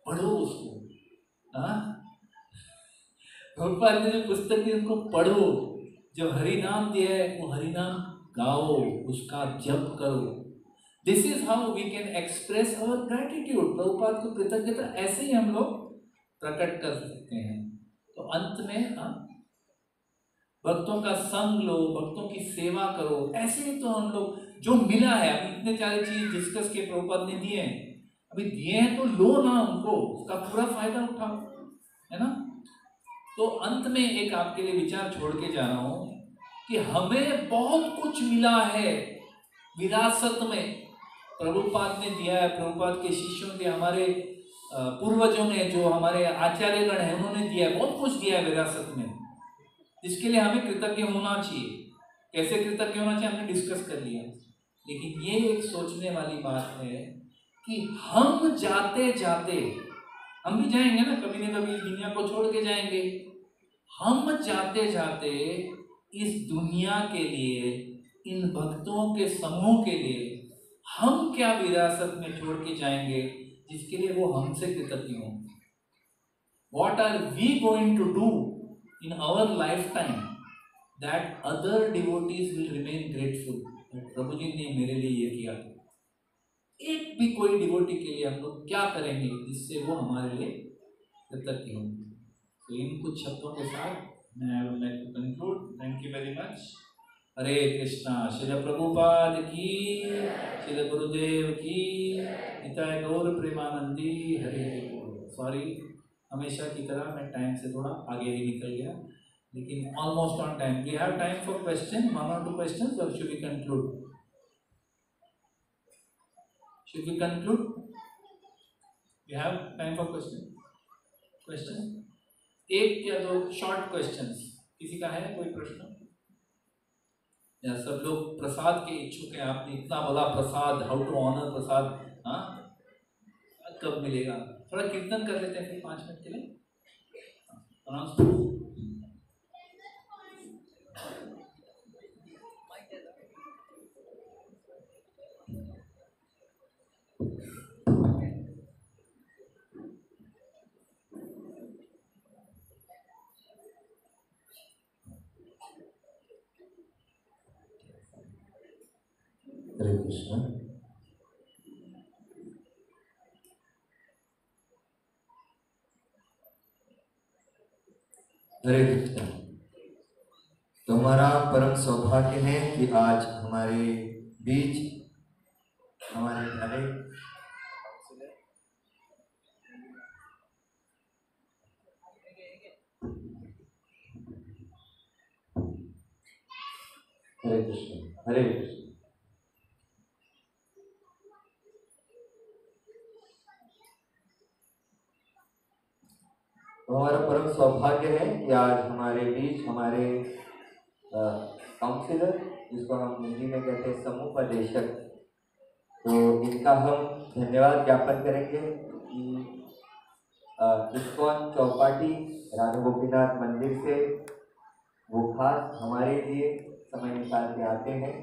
पढ़ो उसको। हाँ, प्रभुपाद ने जो पुस्तक दी उनको पढ़ो, जो हरिनाम दिया है वो हरिनाम गाओ, उसका जप करो। This is how we can express our gratitude. Prabhupada को कृतज्ञता ऐसे ही हम लोग प्रकट कर सकते हैं। तो अंत में भक्तों का संग लो, भक्तों की सेवा करो। ऐसे ही तो हम लोग जो मिला है, अभी इतने सारे चीज डिस्कस के प्रभुपाद ने दिए हैं, अभी दिए हैं तो लो ना उनको, उसका पूरा फायदा उठाओ, है ना। तो अंत में एक आपके लिए विचार छोड़ के जा रहा हूं कि हमें बहुत कुछ मिला है विरासत में, प्रभुपाद ने दिया है, प्रभुपाद के शिष्यों के, हमारे पूर्वजों ने, जो हमारे आचार्यगण हैं उन्होंने दिया है, बहुत कुछ दिया है विरासत में, जिसके लिए हमें कृतज्ञ होना चाहिए। कैसे कृतज्ञ होना चाहिए हमने डिस्कस कर लिया। लेकिन ये एक सोचने वाली बात है कि हम जाते जाते, हम भी जाएंगे ना कभी ना कभी, दुनिया को छोड़ के जाएंगे। हम जाते जाते इस दुनिया के लिए, इन भक्तों के समूह के लिए हम क्या विरासत में छोड़ के जाएंगे जिसके लिए वो हमसे कृतज्ञ हों? What are we going to do in our lifetime that other devotees will remain grateful? प्रभु जी ने मेरे लिए ये किया। एक भी कोई डिवोटी के लिए हम लोग क्या करेंगे जिससे वो हमारे लिए कृतज्ञ होंगे? तो इन कुछ शब्दों के साथ मैं I would like to conclude. Thank you very much. Hare Krishna. Srila Prabhupada की, श्रील गुरुदेव की, निताय गौर प्रेमानंदी। हरे हरे बोल। सॉरी, हमेशा की तरह मैं टाइम से थोड़ा आगे ही निकल गया, लेकिन almost on time. We have time for question, 1 or 2 questions, or should we conclude? Should we conclude? We have time for question? एक या दो शॉर्ट क्वेश्चंस किसी का है? कोई प्रश्न? या सब लोग प्रसाद के इच्छुक हैं? आपने इतना बड़ा प्रसाद, हाउ टू ऑनर प्रसाद, हाँ कब मिलेगा? थोड़ा कीर्तन कर लेते हैं फिर 5 मिनट के लिए। हरे कृष्ण। हरे कृष्ण। तो हमारा परम सौभाग्य है कि आज हमारे बीच हमारे प्यारे हरे कृष्ण हरे कृष्ण। तो हमारा परम सौभाग्य है कि आज हमारे बीच हमारे काउंसिलर, जिसको हम हिंदी में कहते हैं समुपदेशक, तो इनका हम धन्यवाद ज्ञापन करेंगे कि इस्कॉन चौपाटी राधा गोपीनाथ मंदिर से वो खास हमारे लिए समय निकाल के आते हैं।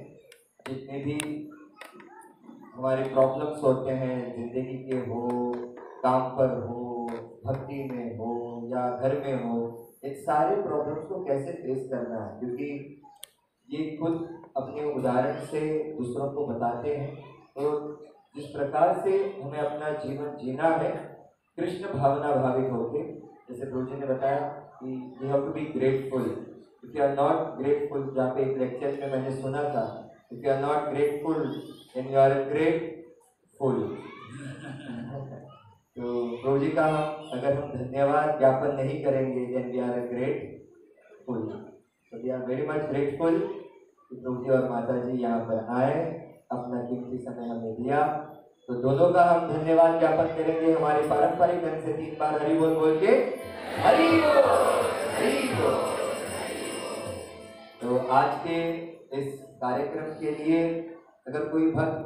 जितने भी हमारे प्रॉब्लम्स होते हैं जिंदगी के, हो काम पर हो, भक्ति में हो या घर में हो, इन सारे प्रॉब्लम्स को कैसे फेस करना है, क्योंकि ये खुद अपने उदाहरण से दूसरों को बताते हैं। तो जिस प्रकार से हमें अपना जीवन जीना है कृष्ण भावना भावित होके, जैसे प्रभु जी ने बताया कि you have to be grateful. If you are not grateful, जहाँ पे एक लेक्चर में मैंने सुना था, if you are not grateful then you are grateful. तो प्रभु जी का अगर हम धन्यवाद ज्ञापन नहीं करेंगे देन वी आर ग्रेटफुल। तो we are very much grateful कि प्रभु जी और माता जी यहाँ पर आए, अपना कीमती समय हमें दिया। तो दोनों का हम धन्यवाद ज्ञापन करेंगे हमारे पारंपरिक ढंग से 3 बार हरि बोल बोल के, हरि बोल हरि बोल। तो आज के इस कार्यक्रम के लिए अगर कोई भक्त